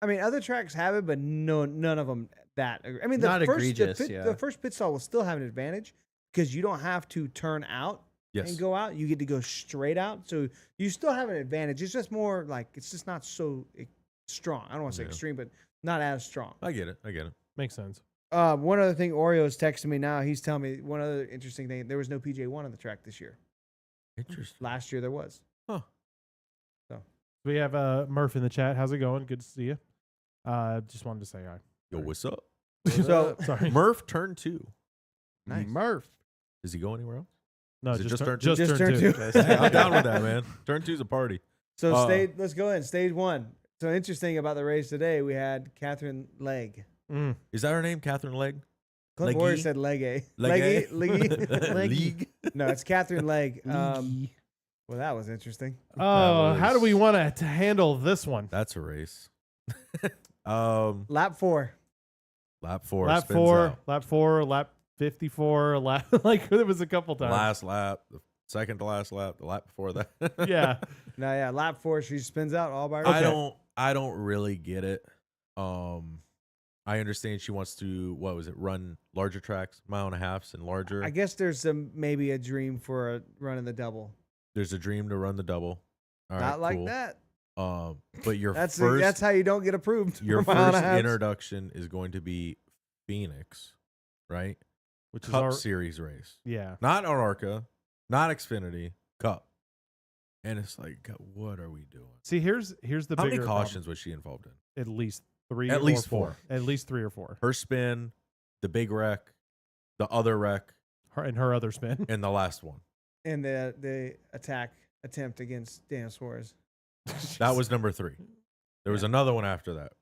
I mean, other tracks have it, but none of them that. I mean, the Not first egregious, the, yeah. the first pit stall will still have an advantage because you don't have to turn out Yes, and go out. You get to go straight out, so you still have an advantage. It's just more like it's just not so strong. I don't want to say Yeah. extreme, but not as strong. I get it. I get it. Makes sense. One other thing, Oreo's texting me now. He's telling me one other interesting thing. There was no PJ1 on the track this year. Interesting. Last year there was. Huh. We have Murph in the chat. How's it going? Good to see you. Just wanted to say hi. Yo, what's up? So Sorry. Murph turn 2. Nice. Murph. Does he go anywhere else? No, Is it just turn, turn two? just Just turn turn two. two. Hey, I'm down with that, man. Turn 2's a party. So Uh, let's go in. Stage 1. So interesting about the race today, we had Catherine Legge. Mm. Is that her name, Catherine Legge? Clint Legge? Boyer said Legge. Legge? Legge. League? No, it's Catherine Legge. Well, that was interesting. Oh, how do was- we want to handle this one? That's a race. Lap 4. Lap 4. lap spins 4, out. lap 4, lap 54, lap like it was a couple times. Last lap, the second to last lap, the lap before that. Yeah. No, yeah, lap 4, she spins out all by herself. I don't really get it. I understand she wants to run larger tracks, 1.5 miles and larger. I guess there's maybe a dream for a running the double. There's a dream to run the double. All right, Not like cool. that. But That's how you don't get approved. your for 1.5 first miles. introduction is going to be Phoenix, right? Which is Cup our Series race, yeah. not on Arca, not Xfinity, Cup. And it's like, what are we doing? See, here's the How bigger many problem. cautions was she involved in? At least 3 At or least 4. four. At least 3 or 4. Her spin, the big wreck, the other wreck, Her other spin. and the last one. And the attempt against Daniel Suarez. That was number 3. There was another one after that.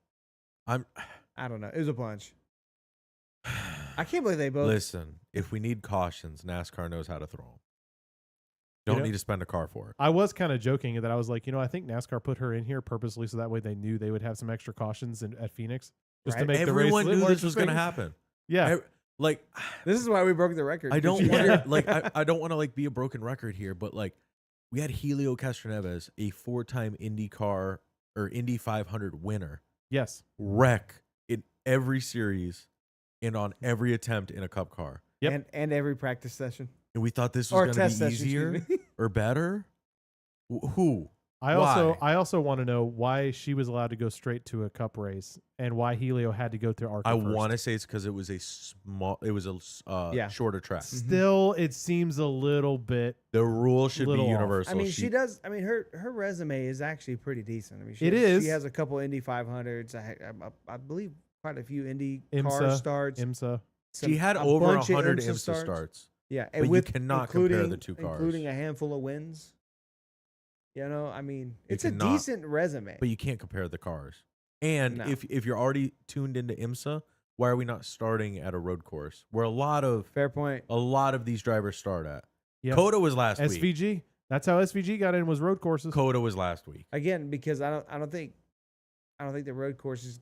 I don't know. It was a bunch. I can't believe they both. Listen, if we need cautions, NASCAR knows how to throw them. Don't You know- need to spend a car for it. I was kind of joking that I was like, I think NASCAR put her in here purposely so that way they knew they would have some extra cautions at Phoenix just to Right. make Everyone the race knew more this was going to interesting. happen. Yeah. Like, This is why we broke the record. I don't Yeah. want to like I don't want to like be a broken record here, but like we had Helio Castroneves, a 4-time IndyCar or Indy 500 winner, Yes. wreck in every series and on every attempt in a Cup car. Yep. And every practice session. And we thought this Or was going test to be session, easier excuse me. or better. Who? I Why? also want to know why she was allowed to go straight to a Cup race and why Helio had to go through ARCA I first. want to say it's because it was a Yeah. shorter track. Still, it seems a little bit. The rule should be Little off. universal. I mean, she does. I mean, her resume is actually pretty decent. I mean, It is. She has a couple Indy 500s. I believe quite a few Indy car IMSA. IMSA. some- She had a over bunch of 100 IMSA IMSA starts. Yeah, But you cannot compare the two cars. including a handful of wins. I mean, it's a cannot. decent resume. But you can't compare the cars. And No. if you're already tuned into IMSA, why are we not starting at a road course where a lot of Fair point. these drivers start at? Yep. Coda was last week. SVG. That's how SVG got in, was road courses. Coda was last week. Again, because I don't think the road courses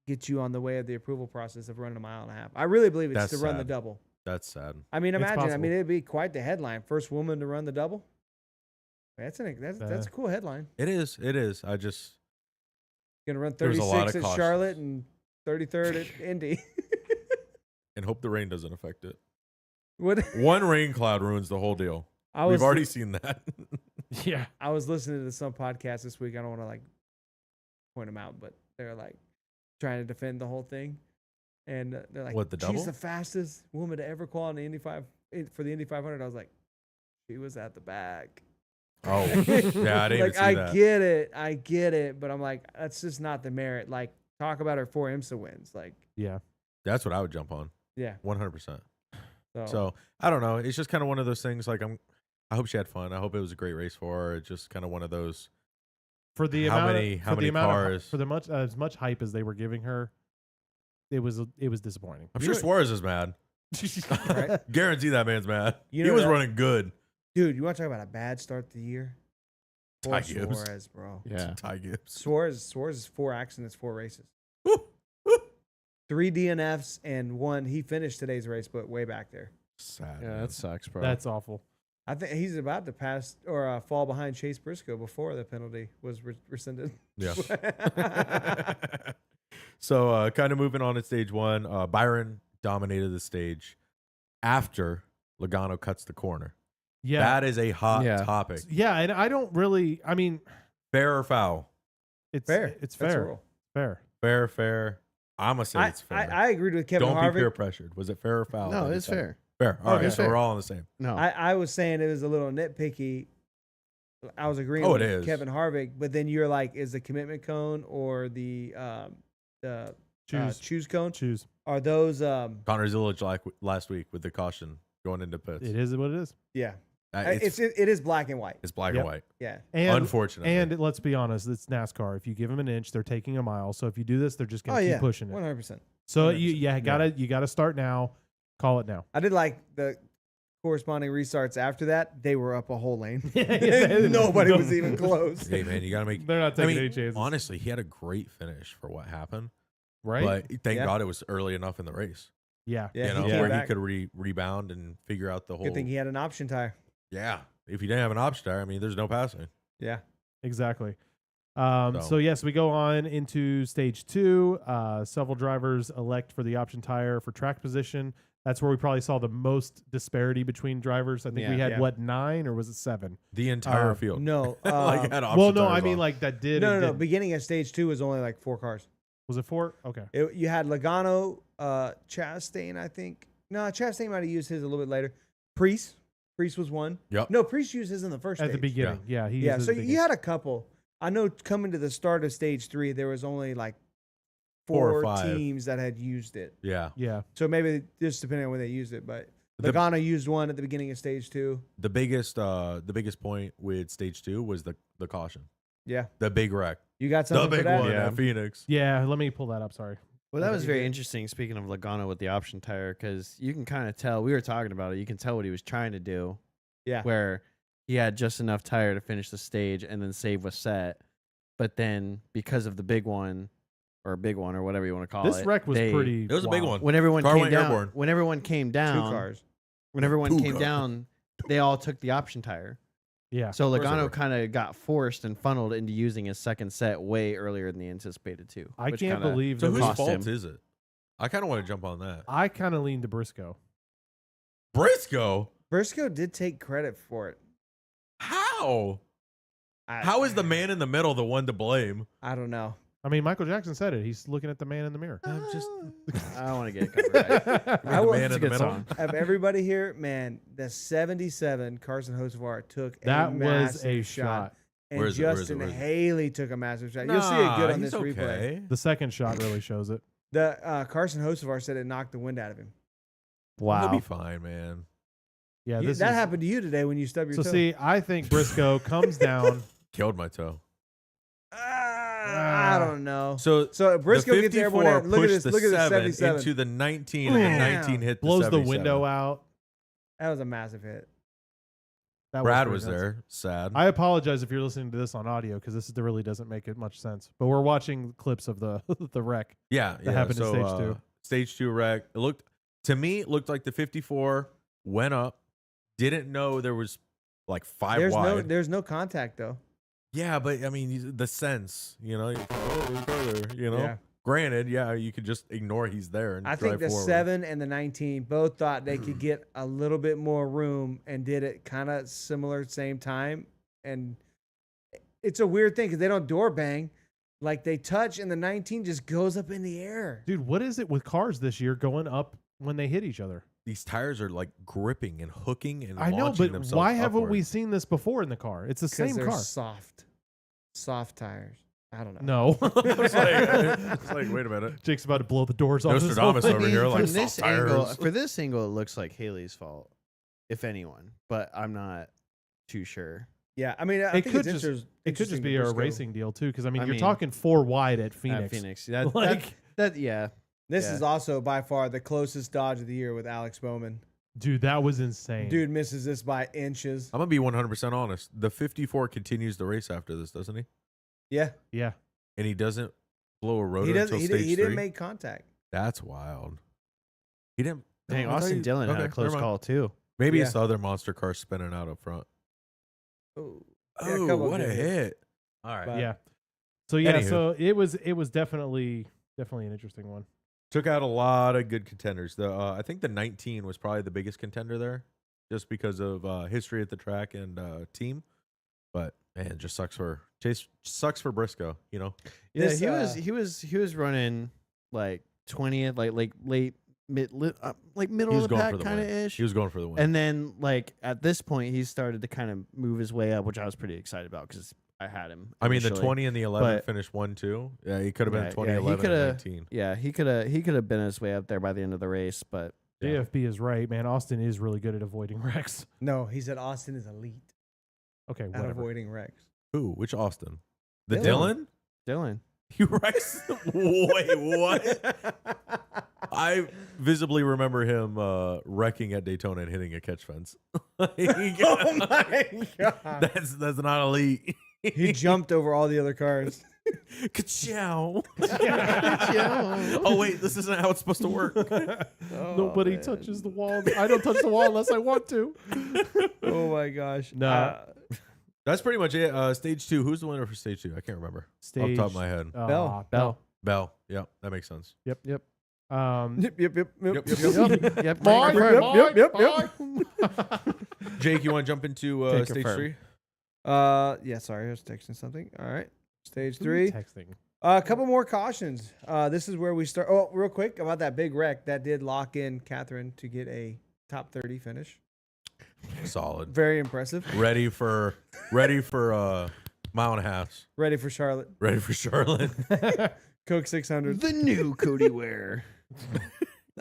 get you on the way of the approval process of running 1.5 miles. I really believe it's That's to run the sad. double. That's sad. I mean, It's imagine. I possible. mean, it'd be quite the headline. First woman to run the double. That's a cool headline. It is. It is. I just Gonna run There's a lot 36 of at Charlotte cautions. and 33rd at Indy. and hope the rain doesn't affect it. What? One rain cloud ruins the whole deal. I was We've already seen that. Yeah. I was listening to some podcast this week. I don't want to like point them out, but they're like trying to defend the whole thing, and they're like, What, the double? She's the fastest woman to ever qualify in the for the Indy 500." I was like, "She was at the back." Oh, yeah, I didn't like even see I that. get it, but I'm like, that's just not the merit. Like, talk about her 4 IMSA wins. Like, Yeah. That's what I would jump on. yeah. 100%. So, So I don't know. It's just kind of one of those things. Like I hope she had fun. I hope it was a great race for her. It's just kind of one of those. For the How amount many- of, how for the many amount cars? of, for the much as much hype as they were giving her, it was disappointing. I'm You sure know- Suarez is mad. Right. Guarantee that man's mad. You He know was that- running good. dude, you want to talk about a bad start to the year? Ty Poor Gibbs. Suarez, bro. Yeah. Ty Gibbs. Suarez is 4 accidents, 4 races. Woo, woo. 3 DNFs and 1. He finished today's race, but way back there. Sad. Yeah, man. that sucks, bro. That's awful. I think he's about to pass or fall behind Chase Briscoe before the penalty was rescinded. Yeah. So kind of moving on at stage 1, Byron dominated the stage after Logano cuts the corner. Yeah. That is a hot Yeah. topic. Yeah, and I don't really. I mean, Fair or foul? it's Fair. It's That's the fair. rule. Fair. Fair, fair. I'm going to say I, it's fair. I agreed with Kevin Don't Harvick. be peer pressured. Was it fair or foul? no, Like it's you said? fair. Fair. All Okay. right, so Fair. we're all on the same. No. I was saying it was a little nitpicky. I was agreeing Oh, with it is. Kevin Harvick, but then you're like, is the commitment cone or the choose cone? Choose. Are those Connor Zillage last week with the caution going into pits. It is what it is. yeah. It's It is black and white. black Yep. and white. Yeah. And Unfortunately. and let's be honest, it's NASCAR. If you give them an inch, they're taking a mile. So if you do this, they're just Oh gonna keep yeah. pushing it. 100%. So 100%. you gotta start now. Call it now. I did like the corresponding restarts after that. They were up a whole lane. Yeah. Nobody was even close. hey man, you gotta make. They're not I taking mean, any chances. honestly, he had a great finish for what happened. right? But thank Yeah. God it was early enough in the race. Yeah. Yeah, You know, he came where back. he could rebound and figure out the whole. Good thing he had an option tire. Yeah. If you didn't have an option tire, I mean, there's no passing. Yeah. Exactly. So- So yes, we go on into stage 2. Several drivers elect for the option tire for track position. That's where we probably saw the most disparity between drivers. I think we Yeah. had Yeah. what, 9 or was it 7? The entire Uh, field. No. Like, had option Well, no, tires I mean on. like that did. no, and no. didn't. Beginning of stage 2 was only like 4 cars. Was it 4? Okay. You had Logano, Chastain, I think. No, Chastain might have used his a little bit later. Priest was one. Yep. No, Priest used his in the first At the stage. beginning. Yeah. He Yeah, used so it at the you had a couple. I know coming to the start of stage 3, there was only like 4 or 4 5. teams that had used it. Yeah. Yeah. So maybe just depending on when they used it, but The- Logano used one at the beginning of stage 2. The biggest point with stage 2 was the caution. Yeah, The big wreck. you got The something for big that? one Yeah. at Phoenix. Yeah. Let me pull that up. Sorry. Well, that Okay, was you very did. interesting. Speaking of Logano with the option tire, because you can kind of tell. We were talking about it. You can tell what he was trying to do. Yeah. Where he had just enough tire to finish the stage, and then save was set. But then because of the big one or whatever you want to call This it, wreck was they- pretty. It was a big wild. one. When everyone Car came went down, airborne. when everyone came 2 down, cars. when everyone Two came cars. down, they all took the option tire. Yeah. So course they Logano were. kind of got forced and funneled into using his second set way earlier than the anticipated too. I which can't kinda- believe So that whose cost fault him. is it? I kind of want to jump on that. I kind of leaned to Briscoe. Briscoe? Briscoe did take credit for it. How? I- How is the man in the middle the one to blame? I don't know. I mean, Michael Jackson said it. He's looking at the man in the mirror. I'm just I don't want to get copyright. I the will- man It's in a the good middle. song. Of everybody here, man, the 77 Carson Hocevar took That a was massive a shot. And Where is it? Where is it? Justin Where is it? Haley took a massive shot. You'll see it good on he's this replay. okay. The second shot really shows it. The Carson Hocevar said it knocked the wind out of him. He'll Wow. be fine, man. Yeah, You- this that is- happened to you today when you stubbed your So toe. see, I think Briscoe comes down. Killed my toe. I don't know. So So Briscoe the gets 54 airborne. Look at pushed this. the Look at this 7 77. into the 19, and the Damn. 19 hit the blows the 77. window out. That was a massive hit. That Brad pretty was nuts. there. Sad. I apologize if you're listening to this on audio because this really doesn't make it much sense. But we're watching clips of the the wreck. Yeah, yeah. happened in so, stage 2. Stage 2 wreck. It looked to me. It looked like the 54 went up. Didn't know there was like 5 wide. There's no contact though. Yeah, but I mean the sense, you know. Yeah. Granted, yeah, you could just ignore he's there and I drive think the forward. 7 and the 19 both thought they could get a little bit more room and did it kind of similar same time. And it's a weird thing because they don't door bang. Like they touch and the 19 just goes up in the air. Dude, what is it with cars this year going up when they hit each other? These tires are like gripping and hooking and I know, launching but themselves why haven't we upwards. seen this before in the car? It's the Because same they're car. soft tires. I don't know. No. It's like, wait a minute. Jake's about to blow the doors off. this whole Nostradamus thing. over here, like From soft this angle, tires. for this angle, it looks like Haley's fault, if anyone. But I'm not too sure. Yeah, I mean, I It think could it's just interesting be to a Briscoe. racing deal too, because I mean I you're mean, talking 4 wide at At Phoenix. Phoenix. That, Like- yeah. This Yeah. is also by far the closest dodge of the year with Alex Bowman. Dude, that was insane. Dude misses this by inches. I'm gonna be 100% honest. The 54 continues the race after this, doesn't he? Yeah, Yeah. And he doesn't blow a rotor he doesn't. until He, stage did, he 3. didn't make contact. That's wild. He didn't. Dang, I thought Austin he- Dillon had okay, a close never mind. call too. Maybe Yeah. it's the other monster car spinning out up front. Oh, yeah, a Oh, couple what a good hits. hit! All right, But- Yeah. So yeah, Anywho. so it was definitely an interesting one. took out a lot of good contenders. The I think the 19 was probably the biggest contender there, just because of history at the track and team. But man, it just sucks for Chase. Sucks for Briscoe. You know, Yeah, This, he was running like 20th, like late mid, like middle he of was the going pack for the kind of win. ish. He was going for the win. And then like at this point, he started to kind of move his way up, which I was pretty excited about because I had him. I mean, the initially. 20 and the 11 but- finished 1-2. Yeah, he could have been Yeah, 20, yeah, he 11, coulda- and 19. Yeah, he could have been his way up there by the end of the race, but Yeah. JFB is right, man. Austin is really good at avoiding wrecks. No, he said Austin is elite Okay, at whatever. avoiding wrecks. Who? Which Austin? The Dylan. Dylan? Dylan. You wrecks? Wait, what? I visibly remember him wrecking at Daytona and hitting a catch fence. Oh my god! That's not elite. He jumped over all the other cars. Ka-chow. Oh wait, this isn't how it's supposed to work. Nobody touches the wall. I don't touch the wall unless I want to. Oh my gosh. No. That's pretty much it. Stage 2. Who's the winner for stage 2? I can't remember. Off the top of my head. Bell. Bell. Yeah, that makes sense. Yep. Yep. Yep. Mine, Yep. mine. Jake, you want to jump into Can stage confirm. 3? Yeah, sorry, I was texting something. All right. Stage 3. Texting. A couple more cautions. This is where we start. Oh, real quick about that big wreck that did lock in Catherine to get a top 30 finish. Solid. Very impressive. Ready for mile and a half. Ready for Charlotte. Ready for Charlotte. Coke 600. The new Cody Ware.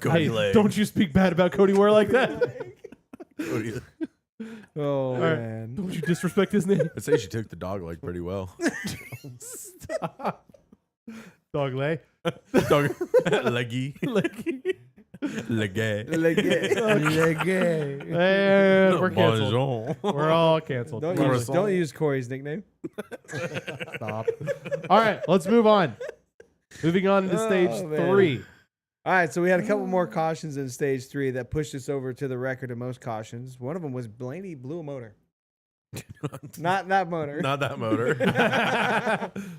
Cody Hey, leg. don't you speak bad about Cody Ware like that. Cody. Oh right. man. Don't you disrespect his name. I'd say she took the dog leg pretty well. Stop. Dog lay. Dog leggy. Leggy. Leggy. And we're canceled. Bonjour. We're all canceled. Don't use Corey's nickname. Stop. All right, let's move on. Moving on to stage Oh, man. 3. All right, so we had a couple more cautions in stage 3 that pushed us over to the record of most cautions. One of them was Blaney blew a motor. Not that motor. Not that motor.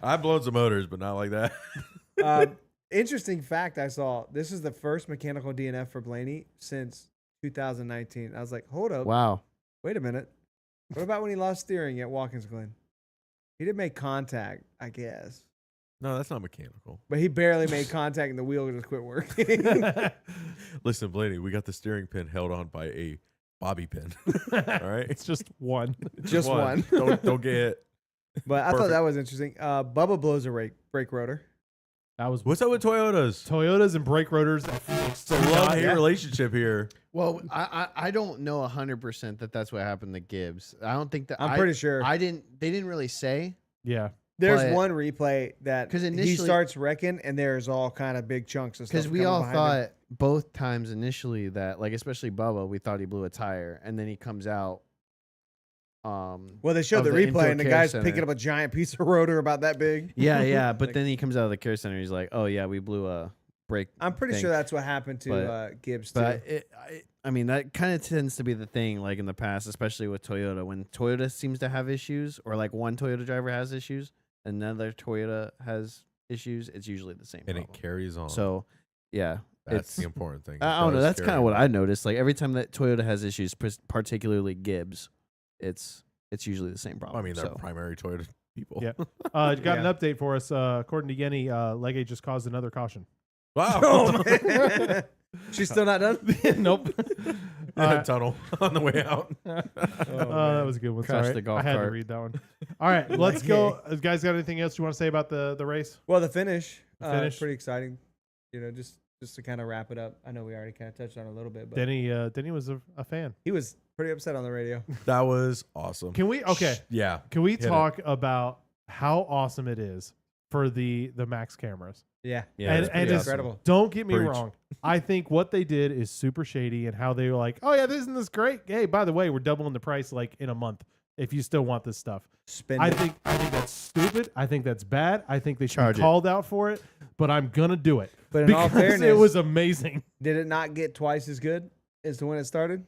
I've blown some motors, but not like that. Interesting fact I saw. This is the first mechanical DNF for Blaney since 2019. I was like, hold up. Wow. Wait a minute. What about when he lost steering at Watkins Glen? He did make contact, I guess. No, that's not mechanical. But he barely made contact and the wheel just quit working. Listen, Blaney, we got the steering pin held on by a bobby pin. All right? It's just one. Just one. Don't get it. But I thought Perfect. that was interesting. Bubba blows a brake rotor. That was What's up with Toyotas? Toyotas and brake rotors. It's a love-hate relationship here. Well, I don't know 100% that that's what happened to Gibbs. I don't think that. I'm pretty sure. They didn't really say. Yeah. There's but- one replay that 'Cause he initially- starts wrecking, and there's all kind of big chunks of stuff. Because we coming all behind thought him. both times initially that, like, especially Bubba, we thought he blew a tire, and then he comes out. Well, they showed of the the replay, indoor and the care guy's center. picking up a giant piece of rotor about that big. Yeah, but Like- then he comes out of the care center. He's like, "Oh yeah, we blew a brake." I'm pretty thing." sure that's what happened to But- Gibbs too. But I mean, that kind of tends to be the thing, like in the past, especially with Toyota. When Toyota seems to have issues, or like one Toyota driver has issues, another Toyota has issues, it's usually the same And problem. it carries on. So, yeah, that's it's the important thing. I don't know. It does That's kind carry of what on. I noticed. Like every time that Toyota has issues, particularly Gibbs, it's usually the same problem. I mean, they're so. primary Toyota people. Yeah. You got an update for us. According to Yenny, Legge just caused another caution. Wow. Oh, man. She's still not done. Nope. Tunnel on the way out. That was a good one. Crashed Sorry. the golf I had to cart. read that one. All right, let's go. Guys, got anything else you want to say about the race? Well, the finish, finish. pretty exciting. You know, just to kind of wrap it up. I know we already kind of touched on it a little bit, but Denny was a fan. he was pretty upset on the radio. That was awesome. Can we? Okay. Yeah. Can we Hit talk about how awesome it is for the Max cameras? Yeah, Yeah, and it's and pretty it's- incredible. don't get me Preach. wrong. I think what they did is super shady, and how they were like, "Oh yeah, isn't this great? Hey, by the way, we're doubling the price like in a month if you still want this stuff." Spend I it. think that's stupid. I think that's bad. I think they should Charge be it. called out for it. But I'm gonna do it But in all because fairness, it was amazing. did it not get twice as good as to when it started?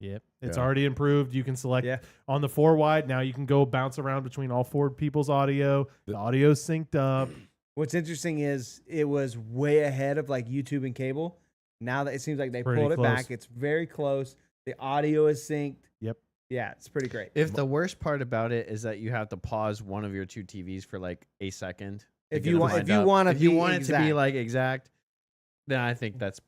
Yep, it's Yeah. already improved. You can select Yeah. on the 4 wide. Now you can go bounce around between all 4 people's audio. The audio's synced up. What's interesting is it was way ahead of like YouTube and cable. Now that it seems like they Pretty pulled it close. back, it's very close. The audio is synced. Yep. Yeah, it's pretty great. If the worst part about it is that you have to pause one of your two TVs for like a second. to If get you them want, if lined you up. want to, if you want it to be like exact, then I think that's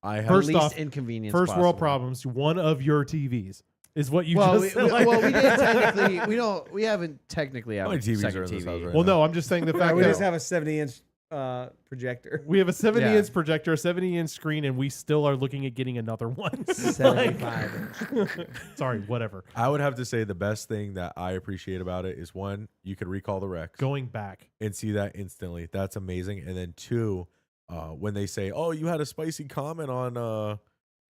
I have First least off, inconvenience. First world possible. problems. One of your TVs is what you Well, just we, said. we- like- well, we didn't technically. We haven't technically How had many a TVs second are in this TV. house right Well, now? no, I'm just saying the Yeah, fact we that just have a 70-inch projector. we have a 70-inch Yeah. projector, a 70-inch screen, and we still are looking at getting another one. 75-inch. Sorry, whatever. I would have to say the best thing that I appreciate about it is one, you could recall the wrecks Going back. and see that instantly. That's amazing. And then 2, when they say, "Oh, you had a spicy comment on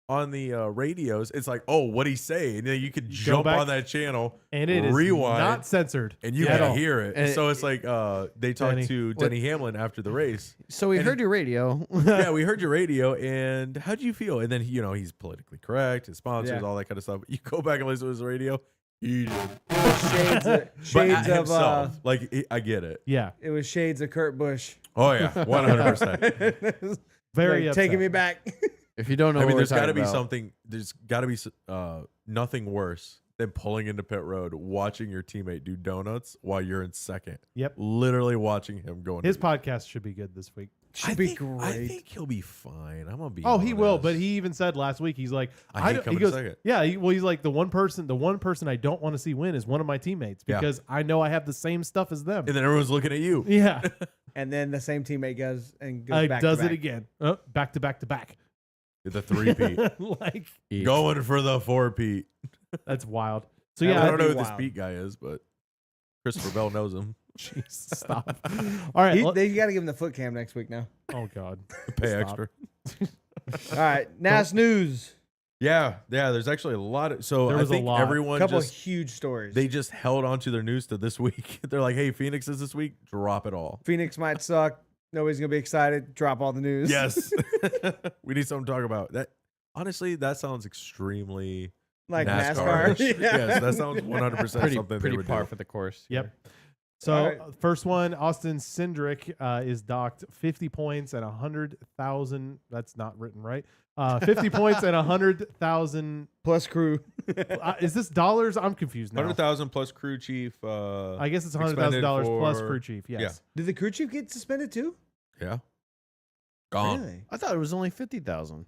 on the radios, it's like, oh, what'd he say? And then you could jump back, on that channel and it is rewind, not censored, and you at can all. hear it. And So it's like they talked Denny. to Denny Hamlin after the race. So we And heard your radio. Yeah, we heard your radio, and how'd you feel? And then he's politically correct, his sponsors, Yeah. all that kind of stuff. You go back and listen to his radio, he did. Shades of, But shades at of himself, I get it. Yeah, it was shades of Kurt Busch. Oh yeah, 100%. very Like, upset. taking me back. If you don't know, I mean, what there's got to be something. There's got to be nothing worse than pulling into pit road, watching your teammate do donuts while you're in second. Yep. Literally watching him go. His podcast should be good this week. Should be great. I think he'll be fine. I'm gonna be. Oh, he will. honest. But he even said last week, he's like, I hate don't- coming he goes, second. yeah. He's like the one person I don't want to see win is one of my teammates Yeah. because I know I have the same stuff as them. And then everyone's looking at you. Yeah, And then the same teammate goes back does to back. it again. Back to back to back. The 3-peat. Like Going for the 4-peat. that's wild. So That yeah, I would don't know be who this wild. Pete guy is, but Christopher Bell knows him. jeez, stop. All right. They got to give him the foot cam next week now. Oh God. Pay Stop. extra. All right, NAS news. Yeah. There's actually a lot of. So There I was a think lot. A everyone couple just of huge stories. they just held on to their news to this week. They're like, hey, Phoenix is this week. Drop it all. Phoenix might suck. Nobody's gonna be excited. Drop all the news. Yes. We need something to talk about. That honestly, that sounds extremely like NASCAR. NASCAR. Yes, that sounds 100% pretty something they pretty would par do. for the course. Yep. So All right. first one, Austin Cindric is docked 50 points and 100,000. That's not written right. 50 points and 100,000. Plus crew. Is this dollars? I'm confused now. 100,000 plus crew chief. I guess it's expended $100,000 plus for- crew chief. Yes. yeah. Did the crew chief get suspended too? Yeah. Gone. Really? I thought it was only 50,000.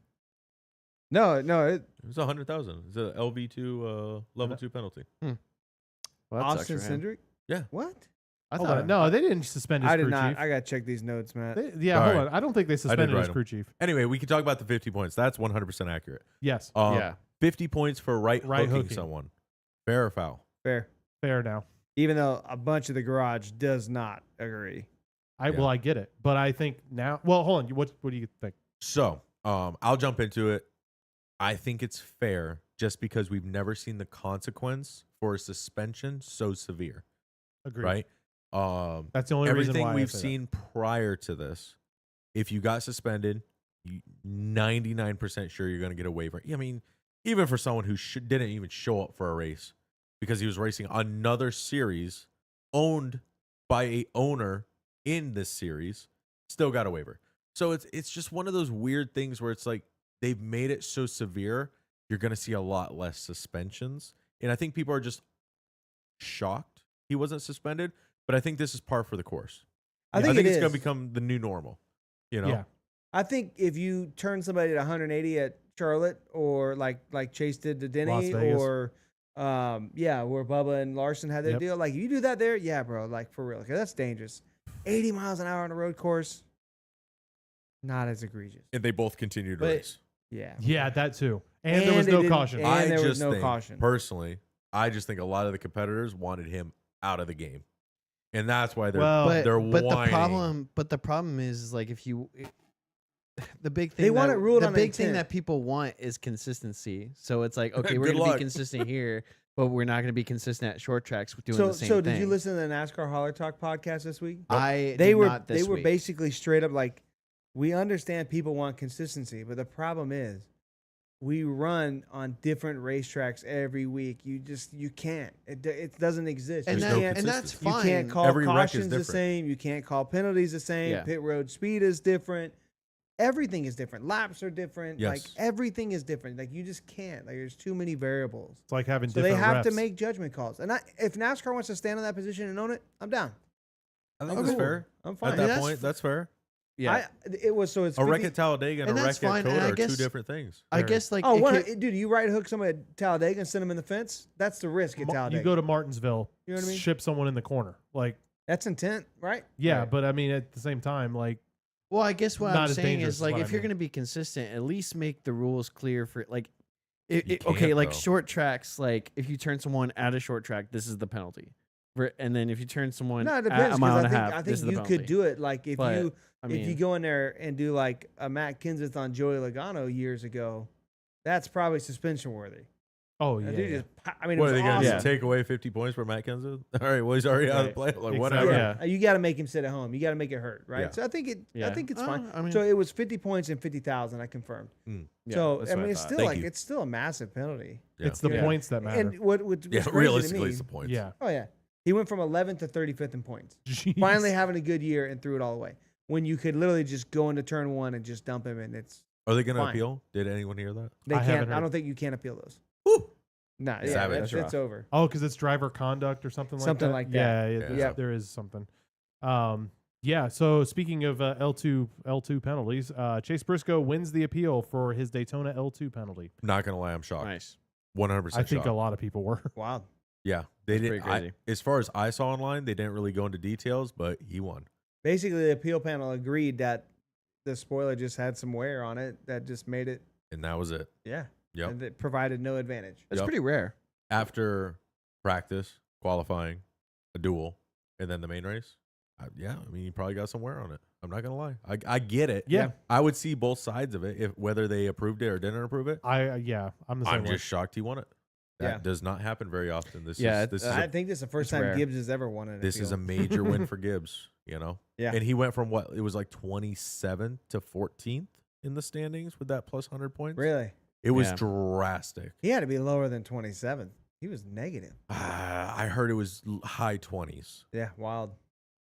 No. It was 100,000. It's a LV2 level 2 penalty. Well, that's Austin extra, man. Cindric. Yeah. What? I Hold thought on. No, they didn't suspend his I crew did not. chief. I gotta check these notes, Matt. Yeah, All hold right. on. I don't think they suspended write his him. crew chief. Anyway, we can talk about the 50 points. That's 100% accurate. Yes. yeah. 50 points for right hooking hooking. someone. Fair or foul? Fair. Fair now. Even though a bunch of the garage does not agree. Well, I get it, but I think now. Well, hold on. What do you think? So, I'll jump into it. I think it's fair just because we've never seen the consequence for a suspension so severe, Agreed. right? That's the only reason Everything why we've I say seen prior to this, if you got suspended, 99% sure you're going to get a waiver. I mean, even for someone who didn't even show up for a race because he was racing another series owned by a owner in this series, still got a waiver. So it's just one of those weird things where it's like they've made it so severe, you're going to see a lot less suspensions. And I think people are just shocked he wasn't suspended, but I think this is par for the course. I I think, think it it's is. going to become the new normal, you know? Yeah. I think if you turn somebody at 180 at Charlotte, or like Chase did to Las Denny, Vegas. or where Bubba and Larson had their Yep. deal, like you do that there, yeah, bro, like for real, 'cause that's dangerous. 80 miles an hour on a road course, not as egregious. And they both continue to But- race. Yeah, Yeah, that too. And there And was they no didn't- caution. and there was just no think, caution. Personally, I just think a lot of the competitors wanted him out of the game. And that's why they're Well, they're but whining. the problem is like if you the big thing They want that- it ruled the on big thing intent. that people want is consistency. So it's like, okay, we're Good going to luck. be consistent here, but we're not going to be consistent at short tracks doing So the same so thing. did you listen to the NASCAR Holler Talk podcast this week? I They did were not this they were week. basically straight up like, we understand people want consistency, but the problem is we run on different racetracks every week. You can't. It doesn't exist. and, you There's no that, can't. and that's consistency. You fine. can't call Every wreck is cautions the different. same. You can't call penalties the same. Yeah. Pit road speed is different. Everything is different. Laps are different. Yes. Like everything is different. Like you just can't. Like there's too many variables. It's like having So they different have to refs. make judgment calls. And if NASCAR wants to stand in that position and own it, I'm down. I think I'm that's cool. fair. I'm At fine. that that's point, that's fair. yeah. It was so it's A wreck 50 at Talladega and And a wreck that's at fine, and Coda I are guess- two different things. I guess like Oh, it what? could- Dude, you right hook somebody at Talladega and send them in the fence? That's the risk at Talladega. You go to Martinsville, You know what I mean? ship someone in the corner. Like, That's intent, right? yeah, Right. but I mean, at the same time, like, Well, I guess what Not I'm as saying dangerous is is like what if I you're mean. going to be consistent, at least make the rules clear for like You okay, can't, like though. short tracks, like if you turn someone at a short track, this is the penalty. And then if you turn someone No, it at depends a mile because and a I half, think this is the you penalty. could do it like if But, you I if you mean- go in there and do like a Matt Kenseth on Joey Logano years ago, that's probably suspension worthy. Oh That yeah. dude Yeah. just, I mean, it What was are they going to awesome. take away 50 points for Matt Kenseth? All right, well, he's already out of the play. Like, Exactly. whatever. Yeah. You got to make him sit at home. You got to make it hurt, right? Yeah. So I think it's fine. I mean, So it was 50 points and 50,000. I confirmed. yeah, So that's I what mean, it's thought. still Thank like you. it's still a massive penalty. Yeah. It's the Yeah. points that matter. And what's Yeah, crazy realistically, to me, it's the points. Yeah. oh yeah, he went from 11th to 35th in points. Jeez. Finally having a good year and threw it all away. When you could literally just go into turn one and just dump him, and it's Are they going to Fine. appeal? Did anyone hear that? they I haven't can't. I heard. don't think you can appeal those. Woo! No, yeah, Savage. it's over. Oh, because it's driver conduct or something like that. Something like that. Yeah, Yeah. yeah. There is something. Yeah. So speaking of L2 penalties, Chase Briscoe wins the appeal for his Daytona L2 penalty. Not going to lie, I'm shocked. Nice. 100% I think shocked. a lot of people were. Wow. Yeah, they That's did. pretty crazy. As far as I saw online, they didn't really go into details, but he won. Basically, the appeal panel agreed that the spoiler just had some wear on it that just made it. And that was it. Yeah. Yep. And it provided no advantage. That's Yep. pretty rare. After practice, qualifying, a duel, and then the main race. I mean, you probably got some wear on it. I'm not gonna lie. I get it. Yeah. I would see both sides of it, if whether they approved it or didn't approve it. I'm the same I'm way. just shocked he won it. That Yeah. does not happen very often. This Yeah, is this is I a, think this is the first it's time rare. Gibbs has ever won an this is a appeal. major win for Gibbs. You know. Yeah. And he went from what it was like 27th to 14th in the standings with that plus 100 points. Really? It was Yeah. drastic. He had to be lower than 27. He was negative. I heard it was high 20s. Yeah, wild.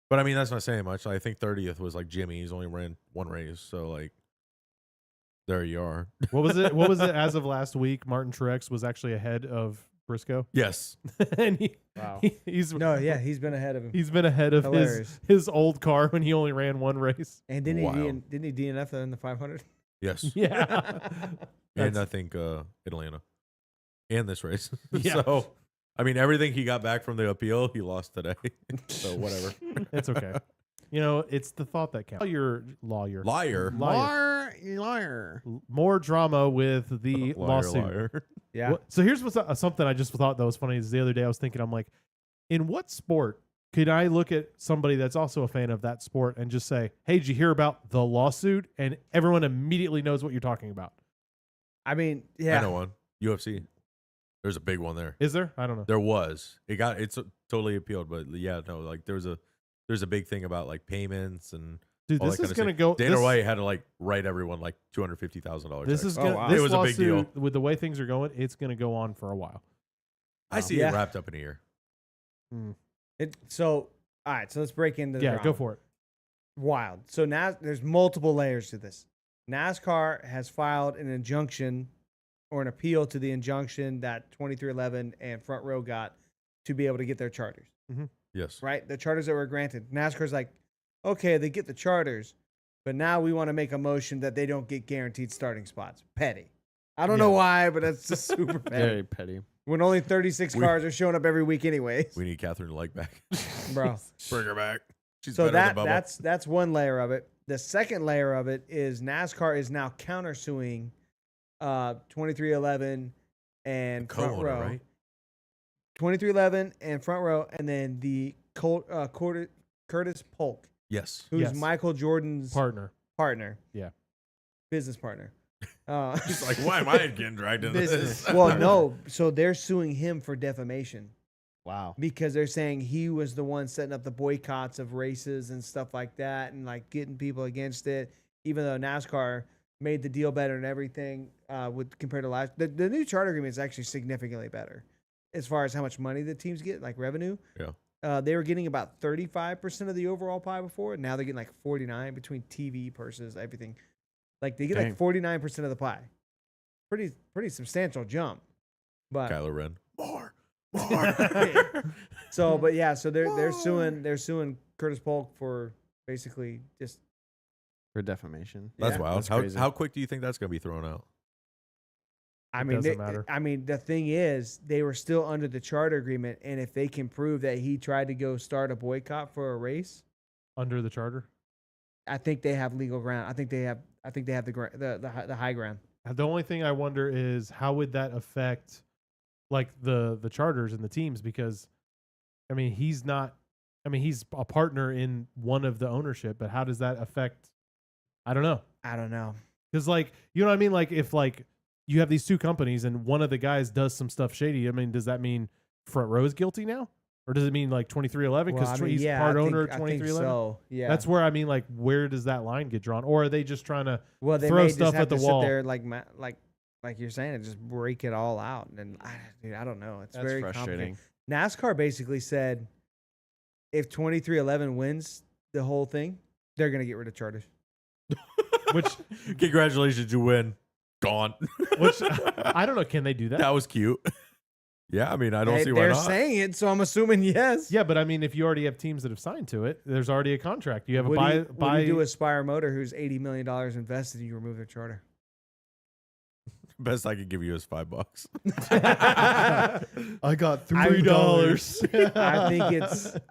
But I mean, that's not saying much. I think 30th was like Jimmy. He's only ran one race. So, like, there you are. What was it? What was it? As of last week, Martin Truex was actually ahead of Briscoe, Yes. and Wow. he's No, yeah, he's been ahead of him. he's been ahead of Hilarious. his old car when he only ran one race. And didn't Wow. didn't he DNF in the 500? Yes. Yeah, And I think Atlanta. And this race. Yeah. So, I mean, everything he got back from the appeal, he lost today. So, whatever. it's okay. You know, it's the thought that counts. Lawyer. Liar. Liar. More drama with the Liar, lawsuit. liar. Yeah. So here's what's something I just thought that was funny is the other day I was thinking, I'm like, in what sport could I look at somebody that's also a fan of that sport and just say, hey, did you hear about the lawsuit? And everyone immediately knows what you're talking about. I mean, yeah. I know one. UFC. There's a big one there. Is there? I don't know. There was. It's totally appealed, but yeah, no, like there's a big thing about like payments and Dude, all this that is kind of going to stuff. go. Dana this, White had to like write everyone like $250,000. This checks. is Oh, gonna, wow. this It was a big deal. lawsuit, with the way things are going, it's going to go on for a while. I see Yeah. it wrapped up in a year. So, all right, so let's break into the Yeah, drama. go for it. Wild. So now there's multiple layers to this. NASCAR has filed an injunction or an appeal to the injunction that 2311 and Front Row got to be able to get their charters, Yes. right? The charters that were granted. NASCAR's like, okay, they get the charters, but now we want to make a motion that they don't get guaranteed starting spots. Petty. I don't know Yeah. why, but that's just super petty. Very petty. When only 36 cars are showing up every week anyways. We need Catherine to like back. Bro. Bring her back. She's So better than Bubba. that's one layer of it. The second layer of it is NASCAR is now countersuing 2311 and Front co-owner, Row. right? 2311 and Front Row, and then the Curtis Polk, Yes. who's Yes. Michael Jordan's Partner. partner. Yeah. Business partner. He's like, why am I getting dragged into business. this? Well, no. So they're suing him for defamation Wow. because they're saying he was the one setting up the boycotts of races and stuff like that, and like getting people against it. Even though NASCAR made the deal better and everything, with compared to last, the new charter agreement is actually significantly better as far as how much money the teams get, like revenue. Yeah. They were getting about 35% of the overall pie before. Now they're getting like 49 between TV, purses, everything. Like they get Dang. like 49% of the pie. Pretty substantial jump. But Kylo Ren. More. so they're suing Curtis Polk for basically just For defamation. That's Yeah. wild. That's crazy. How quick do you think that's going to be thrown out? I It mean, doesn't matter. I mean, the thing is, they were still under the charter agreement, and if they can prove that he tried to go start a boycott for a race, Under the charter. I think they have legal ground. I think they have the high ground. The only thing I wonder is how would that affect like the charters and the teams, because I mean he's a partner in one of the ownership, but how does that affect? I don't know. I don't know. Because like, you know what I mean? Like if like you have these two companies, and one of the guys does some stuff shady. I mean, does that mean Front Row is guilty now, or does it mean like 2311 because he's part owner of 2311? So yeah, That's where I mean, like, where does that line get drawn, or are they just trying to they throw may stuff just have at the to wall? Sit there like you're saying, and just break it all out. And I don't know. It's That's very frustrating. complicated. NASCAR basically said if 2311 wins the whole thing, they're gonna get rid of charters. Which Congratulations, you win. Gone. which I don't know. Can they do that? That was cute. Yeah, I mean, I don't see why They're not. saying it, so I'm assuming yes. Yeah, but I mean, if you already have teams that have signed to it, there's already a contract. You have a What buy. do you do with Spire Motor, who's $80 million invested, and you remove their charter? Best I could give you is $5. I got $3.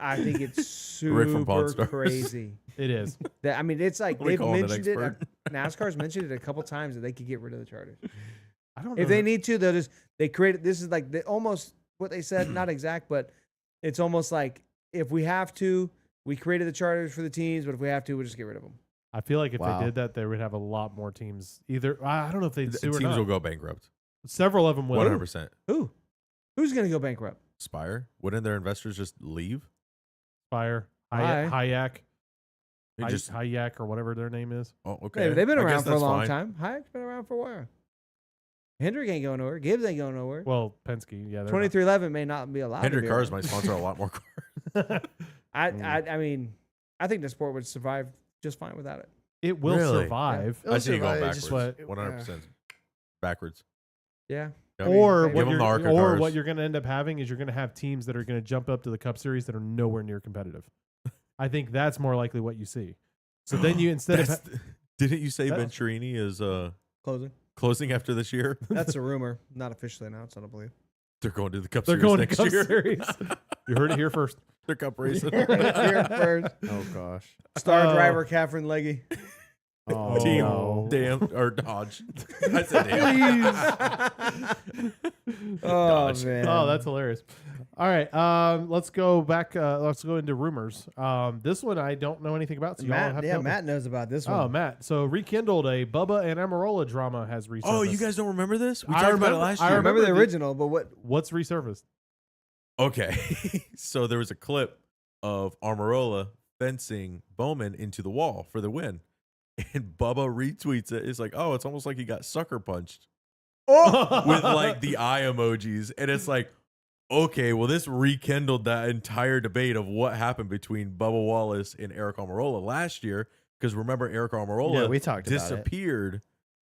I think it's Rick from Pawn super Stars. crazy. It is. I mean, it's like We they've calling an mentioned it. expert. NASCAR's mentioned it a couple times that they could get rid of the charters I don't know. if they need to. They'll just created. This is like almost what they said, not exact, but it's almost like if we have to, we created the charters for the teams, but if we have to, we'll just get rid of them. I feel like if Wow. they did that, they would have a lot more teams. Either I don't know if they'd sue or Teams not. will go bankrupt. Several of them will. 100%. Who's gonna go bankrupt? Spire? Wouldn't their investors just leave? Fire, Why? Hayek, They just, Hayek, or whatever their name is. oh, okay. They've been I around guess for a that's long fine. time. Hayek's been around for a while. Hendrick ain't going nowhere. Gibbs ain't going nowhere. Well, Penske, yeah. they're 2311 may not be allowed. Hendrick to be Cars around. might sponsor a lot more cars. not. I mean, I think the sport would survive just fine without it. It will Really? survive. It'll I see you going survive, just backwards. what- 100% backwards. Yeah. Yep. Or Maybe. what Give 'em you're, the ARCA or cars. what you're going to end up having is you're going to have teams that are going to jump up to the Cup Series that are nowhere near competitive. I think that's more likely what you see. So then you instead of That's- didn't you say That's- Venturini is Closing. closing after this year? That's a rumor, not officially announced, I don't believe. They're going to the Cup they're Series going to next Cup year. Series, you heard it here first. They're Cup racing. Here first. Oh gosh. Star Oh. driver Catherine Legge. Oh, Team no. damn or Dodge. I said damn. Oh Dodge. man. Oh, that's hilarious. All right, let's go back. Let's go into rumors. This one I don't know anything about. So y'all Matt. have Yeah, to help me. Matt knows about this one. Oh, Matt. So rekindled a Bubba and Amarola drama has resurfaced. Oh, you guys don't remember this? We I talked about it remember- last I year. I remember the remember original, but what? What's resurfaced? Okay. So there was a clip of Armarola fencing Bowman into the wall for the win. And Bubba retweets it. It's like, oh, it's almost like he got sucker punched with like the eye emojis. And it's like, okay, well, this rekindled that entire debate of what happened between Bubba Wallace and Eric Almirola last year. Because remember, Eric Almirola Yeah, we talked about it. disappeared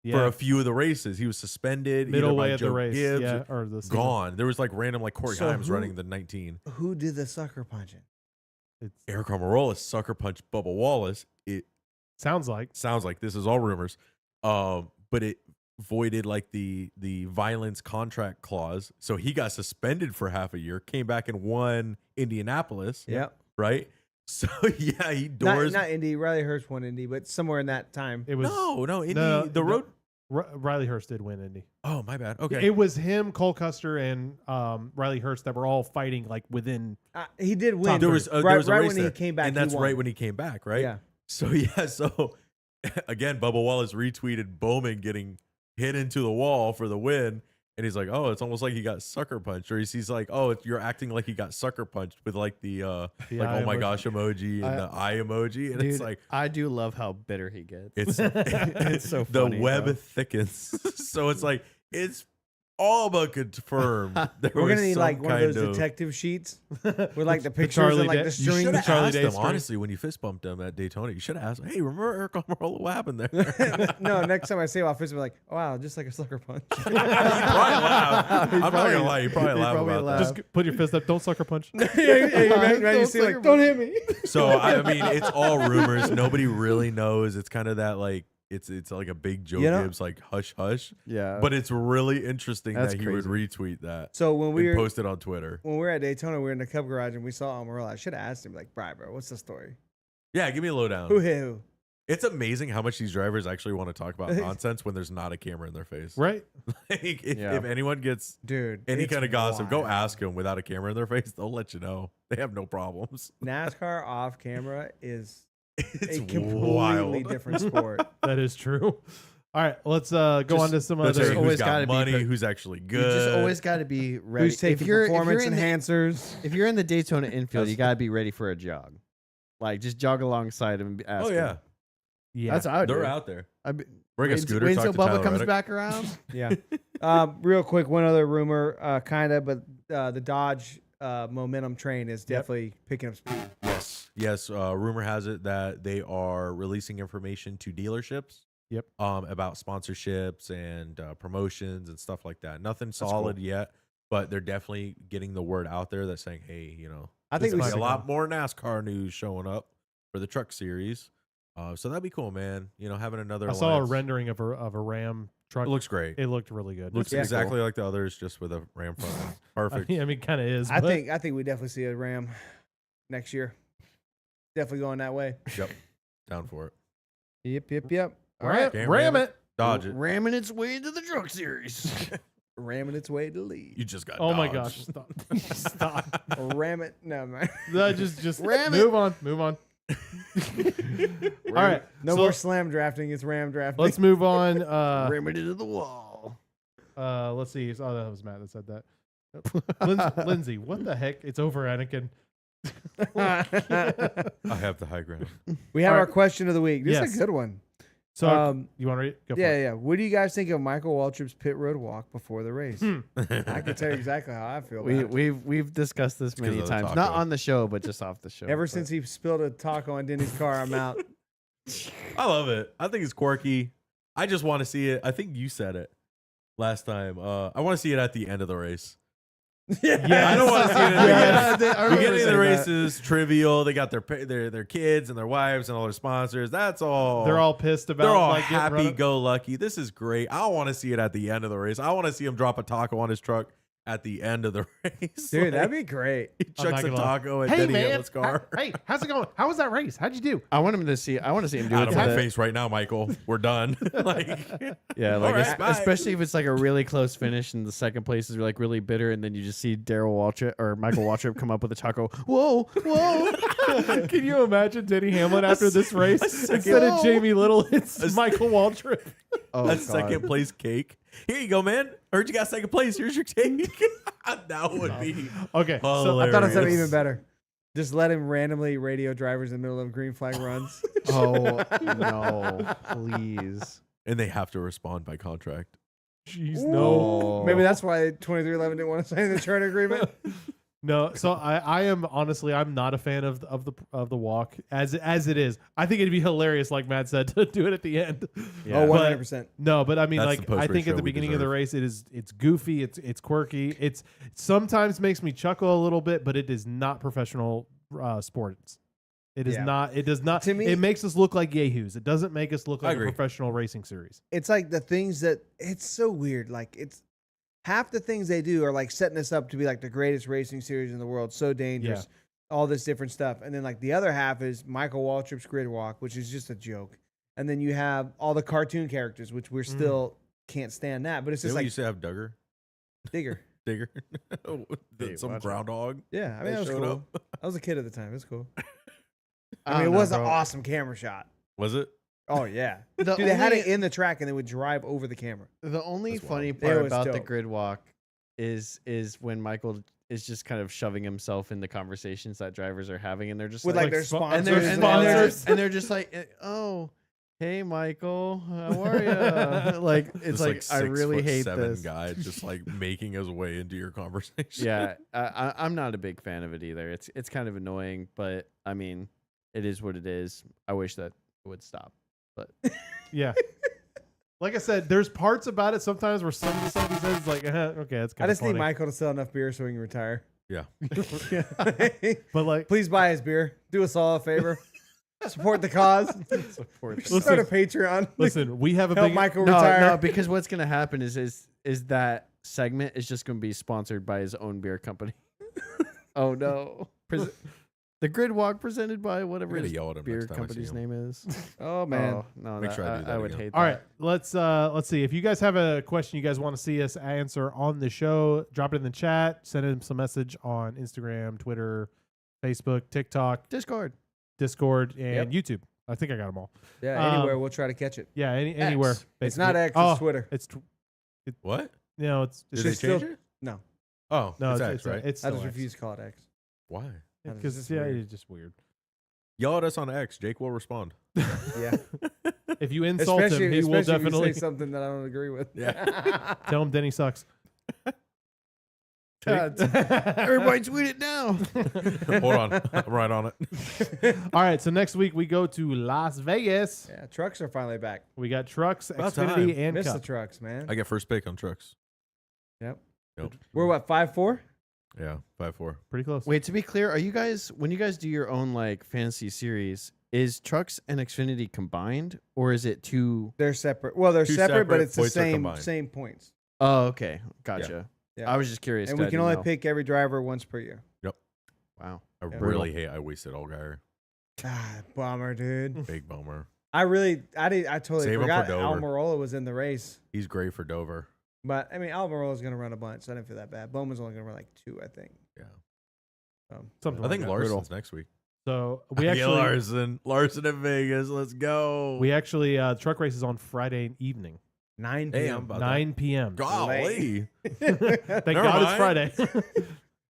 Yeah, for a few of the races. He was suspended. middle either by way of the Joe race. Gibbs Yeah, or or the season. gone. There was like random, like Corey So Himes who- running the 19. Who did the sucker punching? It Eric Almirola sucker punched Bubba Wallace. It sounds like. sounds like this is all rumors, but it voided like the violence contract clause, so he got suspended for half a year. Came back and won Indianapolis, Yep. right? So yeah, he doors. Not Indy. Riley Hurst won Indy, but somewhere in that time. It was no, Indy, no, the road. Riley Hurst did win Indy. Oh, my bad. Okay, It was him, Cole Custer, and Riley Hurst that were all fighting like within. He did win. there was a right, race when there, he came back, and that's he won. right when he came back, right? Yeah. So yeah, so again, Bubba Wallace retweeted Bowman getting hit into the wall for the win, and he's like, "Oh, it's almost like he got sucker punched," or he's like, "Oh, you're acting like he got sucker punched with like the like eye oh my emoji. gosh emoji and the eye emoji," and it's Dude, like I do love how bitter he gets. it's It's so the funny, web bro. thickens, so it's like it's all but confirmed. There We're was gonna need some like one of kind those detective sheets with like the pictures Charlie and like Day- the you You string. should have Charlie asked Day him string. honestly when you fist bumped him at Daytona. You should have asked him, "Hey, remember Eric Almirola? What happened there?" No, next time I see him, I'll fist be like, oh, wow, just like a sucker punch. He probably laughed. I'm not gonna lie. He probably he laughed probably about laughed. that. Just put your fist up. Don't sucker punch. You see, like, don't hit me. So I mean, it's all rumors. Nobody really knows. It's kind of that like it's like a big Joe You know- Gibbs like hush hush. Yeah. But it's really interesting That's that he would retweet that So when we and were post it on Twitter. when we were at Daytona, we were in the Cup garage and we saw Almirola. I should have asked him like, bro, what's the story? Yeah, give me a lowdown. Who hit who? It's amazing how much these drivers actually want to talk about nonsense when there's not a camera in their face. Right? Like, Yeah. if anyone gets Dude, any it's kind of gossip, go wild. ask them without a camera in their face. They'll let you know. They have no problems. NASCAR off camera is It's a completely wild. different sport. That is true. All right, let's go on to some Let's other. say who's always got gotta be money, pre- who's actually You good. just always got to be ready. Who's taking performance enhancers? If you're in the Daytona infield, That's- you got to be ready for a jog. Like, just jog alongside him and ask Oh him. yeah, Yeah, That's what I would they're do. out there. I'd be, Bring a wait scooter. until Talk to Bubba Tyler comes Reddick. back around. Yeah. Real quick, one other rumor, kind of, but the Dodge momentum train is definitely picking up speed. Yes. Rumor has it that they are releasing information to dealerships. Yep. About sponsorships and promotions and stuff like that. Nothing cool. solid yet, but they're definitely getting the word out there that's saying, hey, I think there's we a should lot more NASCAR news showing up for the truck series. So that'd be cool, man. Having another. I saw a alliance. rendering of a Ram truck. It looks great. It looked really good. Looks Yeah. exactly like the others, just with a Ram front. Perfect. I mean, kind of is. I but- think we definitely see a Ram next year. Definitely going that way. Yep. Down for it. Yep. All right, Can't ram it. Dodge it. Ramming its way into the truck series. Ramming its way to lead. You just got. Oh my dodged. gosh! Stop. Stop. Ram it. No, man. Just Ram it. move on. Move on. All right. No so more slam drafting. It's Ram drafting. Let's move on. Ram it into the wall. Let's see. Oh, that was Matt that said that. Lindsay, what the heck? It's over, Anakin. I have the high ground. we have All our right. question of the week. This Yes. is a good one. So you want to read? Go for it. Yeah. What do you guys think of Michael Waltrip's pit road walk before the race? I can tell you exactly how I feel. about it. We've discussed this 'cause many of the times, taco. not on the show, but just off the show. Ever but- since he spilled a taco on Denny's car, I'm out. I love it. I think it's quirky. I just want to see it. I think you said it last time. I want to see it at the end of the race. Yeah, I don't want to see it at the Yeah, beginning. I remember Beginning of the saying that. race is trivial. They got their kids and their wives and all their sponsors. That's all. They're all pissed about They're all like getting run- happy-go-lucky. This is great. I want to see it at the end of the race. I want to see him drop a taco on his truck at the end of the race. Dude, Like, that'd be great. he I'm not chucks a gonna lie. taco at Hey Denny man, Hamlin's car. hey, how's it going? How was that race? How'd you do? I want him to see. I want to see him do Out it of to my the, face right now, Michael. We're done. Like, Yeah, like All right, bye. especially if it's like a really close finish and the second place is like really bitter, and then you just see Daryl Waltrip or Michael Waltrip come up with a taco. Whoa, whoa! Can you imagine Denny Hamlin after this race? second- Instead of No. Jamie Little, it's Michael Waltrip. Oh, a God. second place cake. Here you go, man. Heard you got second place. Here's your cake. That would be Okay, so I thought it sounded hilarious. even better. Just let him randomly radio drivers in the middle of green flag runs. Oh no! Please. And they have to respond by contract. jeez, no. Maybe that's why 2311 didn't want to sign the charter agreement. No, so I am honestly I'm not a fan of the walk as it is. I think it'd be hilarious, like Matt said, to do it at the end. Yeah. Oh, But- 100%. No, but I mean, That's like the post-race I think at show the we beginning of the deserve. race, it's goofy, it's quirky, it sometimes makes me chuckle a little bit, but it is not professional sports. It is Yeah. not. It does not. To me- it makes us look like yahoos. It doesn't make us look I like a agree. professional racing series. It's like the things that it's so weird. Like it's half the things they do are like setting us up to be like the greatest racing series in the world. So dangerous, all this different stuff. And then like the other half is Michael Waltrip's grid walk, which is just a joke. And then you have all the cartoon characters, which we're still can't stand that. But it's Did just we like used to have Duggar? Digger. Digger? Hey, Some watch groundhog? Yeah, I mean They that was showed cool. up. I was a kid at the time. It was cool. I I mean, it don't know, was an bro. awesome camera shot. Was it? Oh yeah, The dude, they had only- it in the track and they would drive over the camera. The only That's funny wild. It part was about the dope. grid walk is when Michael is just kind of shoving himself in the conversations that drivers are having, and they're just With like, like their spo- sponsors and they're, Sponsors. and, all and they're, that. and they're just like, oh, hey Michael, how are you? Like it's This, like I really hate 6'7" this. guy just like making his way into your conversation. Yeah, I'm not a big fan of it either. It's kind of annoying, but I mean, it is what it is. I wish that it would stop, but Yeah. Like I said, there's parts about it sometimes where some of the stuff he says is like, okay, that's I kind of just need Michael to sell enough beer so he can retire. Yeah. But like, Please buy his beer. Do us all a favor. Support the cause. support We should start a Patreon. listen, we have a Help big Michael no, retire. no, because what's gonna happen is that segment is just gonna be sponsored by his own beer company. Oh no. The grid walk presented by I'm whatever gonna his yell at him beer next time I see company's him. name is. Oh man. Oh, no, Make sure I do that I would again. hate All that. right, let's see. If you guys have a question you guys want to see us answer on the show, drop it in the chat. Send him some message on Instagram, Twitter, Facebook, TikTok, Discord. Discord, and YouTube. I think I got them all. Yeah, anywhere we'll try to catch it. Yeah, anywhere. It's not basically. X, Oh, it's Twitter. It's What? it's Did they It's change still- it? No, Oh, no, it's it's X, right? It's I still just X. refuse to call it X. Why? Because just yeah, weird. it's just weird. Yell at us on X. Jake will respond. Yeah, If you insult him, he will especially if you definitely say something that I don't agree with. Yeah. tell him Denny sucks. Everybody tweet it now. Hold on. I'm right on it. All right, so next week we go to Las Vegas. Yeah, trucks are finally back. We got trucks, About Xfinity, time. and Miss the Cup. trucks, man. I get first pick on trucks. Yep. Yep. We're what, 5-4? Yeah, 5-4. Pretty close. Wait, to be clear, are you guys when you guys do your own like fantasy series? Is trucks and Xfinity combined, or is it two? They're separate. Well, they're Two separate, but separate, it's the points are same combined. points. Oh, okay, gotcha. Yeah. I was just curious. And 'cause we I can didn't only know. pick every driver once per year. Wow. I Yeah. really hate I wasted Allgaier. Ah, bummer, dude. Big bummer. I totally Save him for forgot Dover. Almirola was in the race. He's great for Dover. But, I mean, Almirola's going to run a bunch, so I didn't feel that bad. Bowman's only going to run like 2, I think. Yeah. Something I like think that. Larson's next week. So we Yeah, actually Larson in Vegas. Let's go. truck race is on Friday evening, 9 Hey, p.m. I'm about 9 p.m. Golly. Thank Never God it's mind. Friday.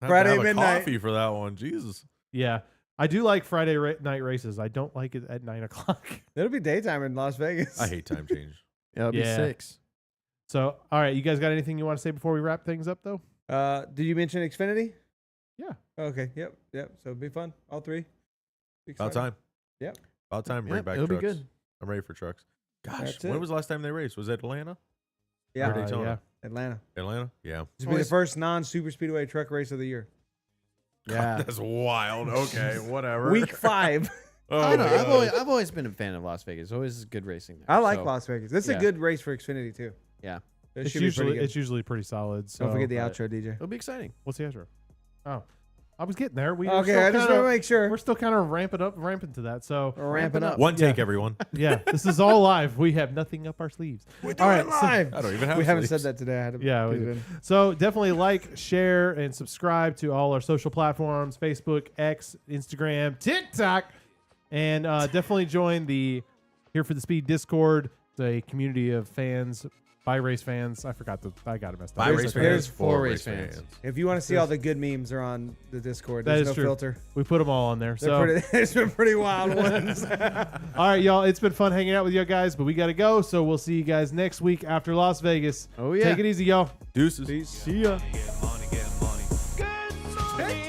Have Friday to have midnight. a coffee for that one. Jesus. Yeah, I do like Friday night races. I don't like it at 9 o'clock. It'll be daytime in Las Vegas. I hate time change. Yeah, it'll be Yeah. 6. So, all right, you guys got anything you want to say before we wrap things up, though? Did you mention Xfinity? Yeah. Okay. Yep. So it'll be fun. All 3. Be About exciting. time. Yep. About time to bring Yep, back it'll trucks. be good. I'm ready for trucks. Gosh, That's when it. was the last time they raced? Was it Atlanta? Yeah. Or Daytona? yeah. Atlanta. Atlanta? Yeah. This will be the first non-super speedway truck race of the year. Yeah. That's wild. Okay, whatever. Week 5. Oh, I don't know. my God. I've always been a fan of Las Vegas. Always good racing there. I like so, Las Vegas. This is yeah. a good race for Xfinity too. Yeah. It It's should be pretty good. usually pretty solid. So Don't forget the but- outro, DJ. It'll be exciting. What's the outro? Oh, I was getting there. We're Okay, still I just kinda- want to make sure. We're still kind of ramping to that. So We're ramping up. One take, Yeah. everyone. yeah, this is all live. We have nothing up our sleeves. We're All right, doing it live. I don't even have We haven't sleeves. said that today. I had to Yeah, we put it do. in. So definitely like, share, and subscribe to all our social platforms: Facebook, X, Instagram, TikTok, and definitely join the Here for the Speed Discord. It's a community of fans, by race fans. I got it messed up. By race there's fans, four for race race fans. fans. If you want to see all the good memes, are on the Discord. That There's is no true. filter. We put them all on there. They're So pretty, there's some pretty wild ones. all right, y'all. It's been fun hanging out with you guys, but we got to go. So we'll see you guys next week after Las Vegas. Oh, yeah. Take it easy, y'all. Deuces. Peace. See ya. Get money, get money. Good money.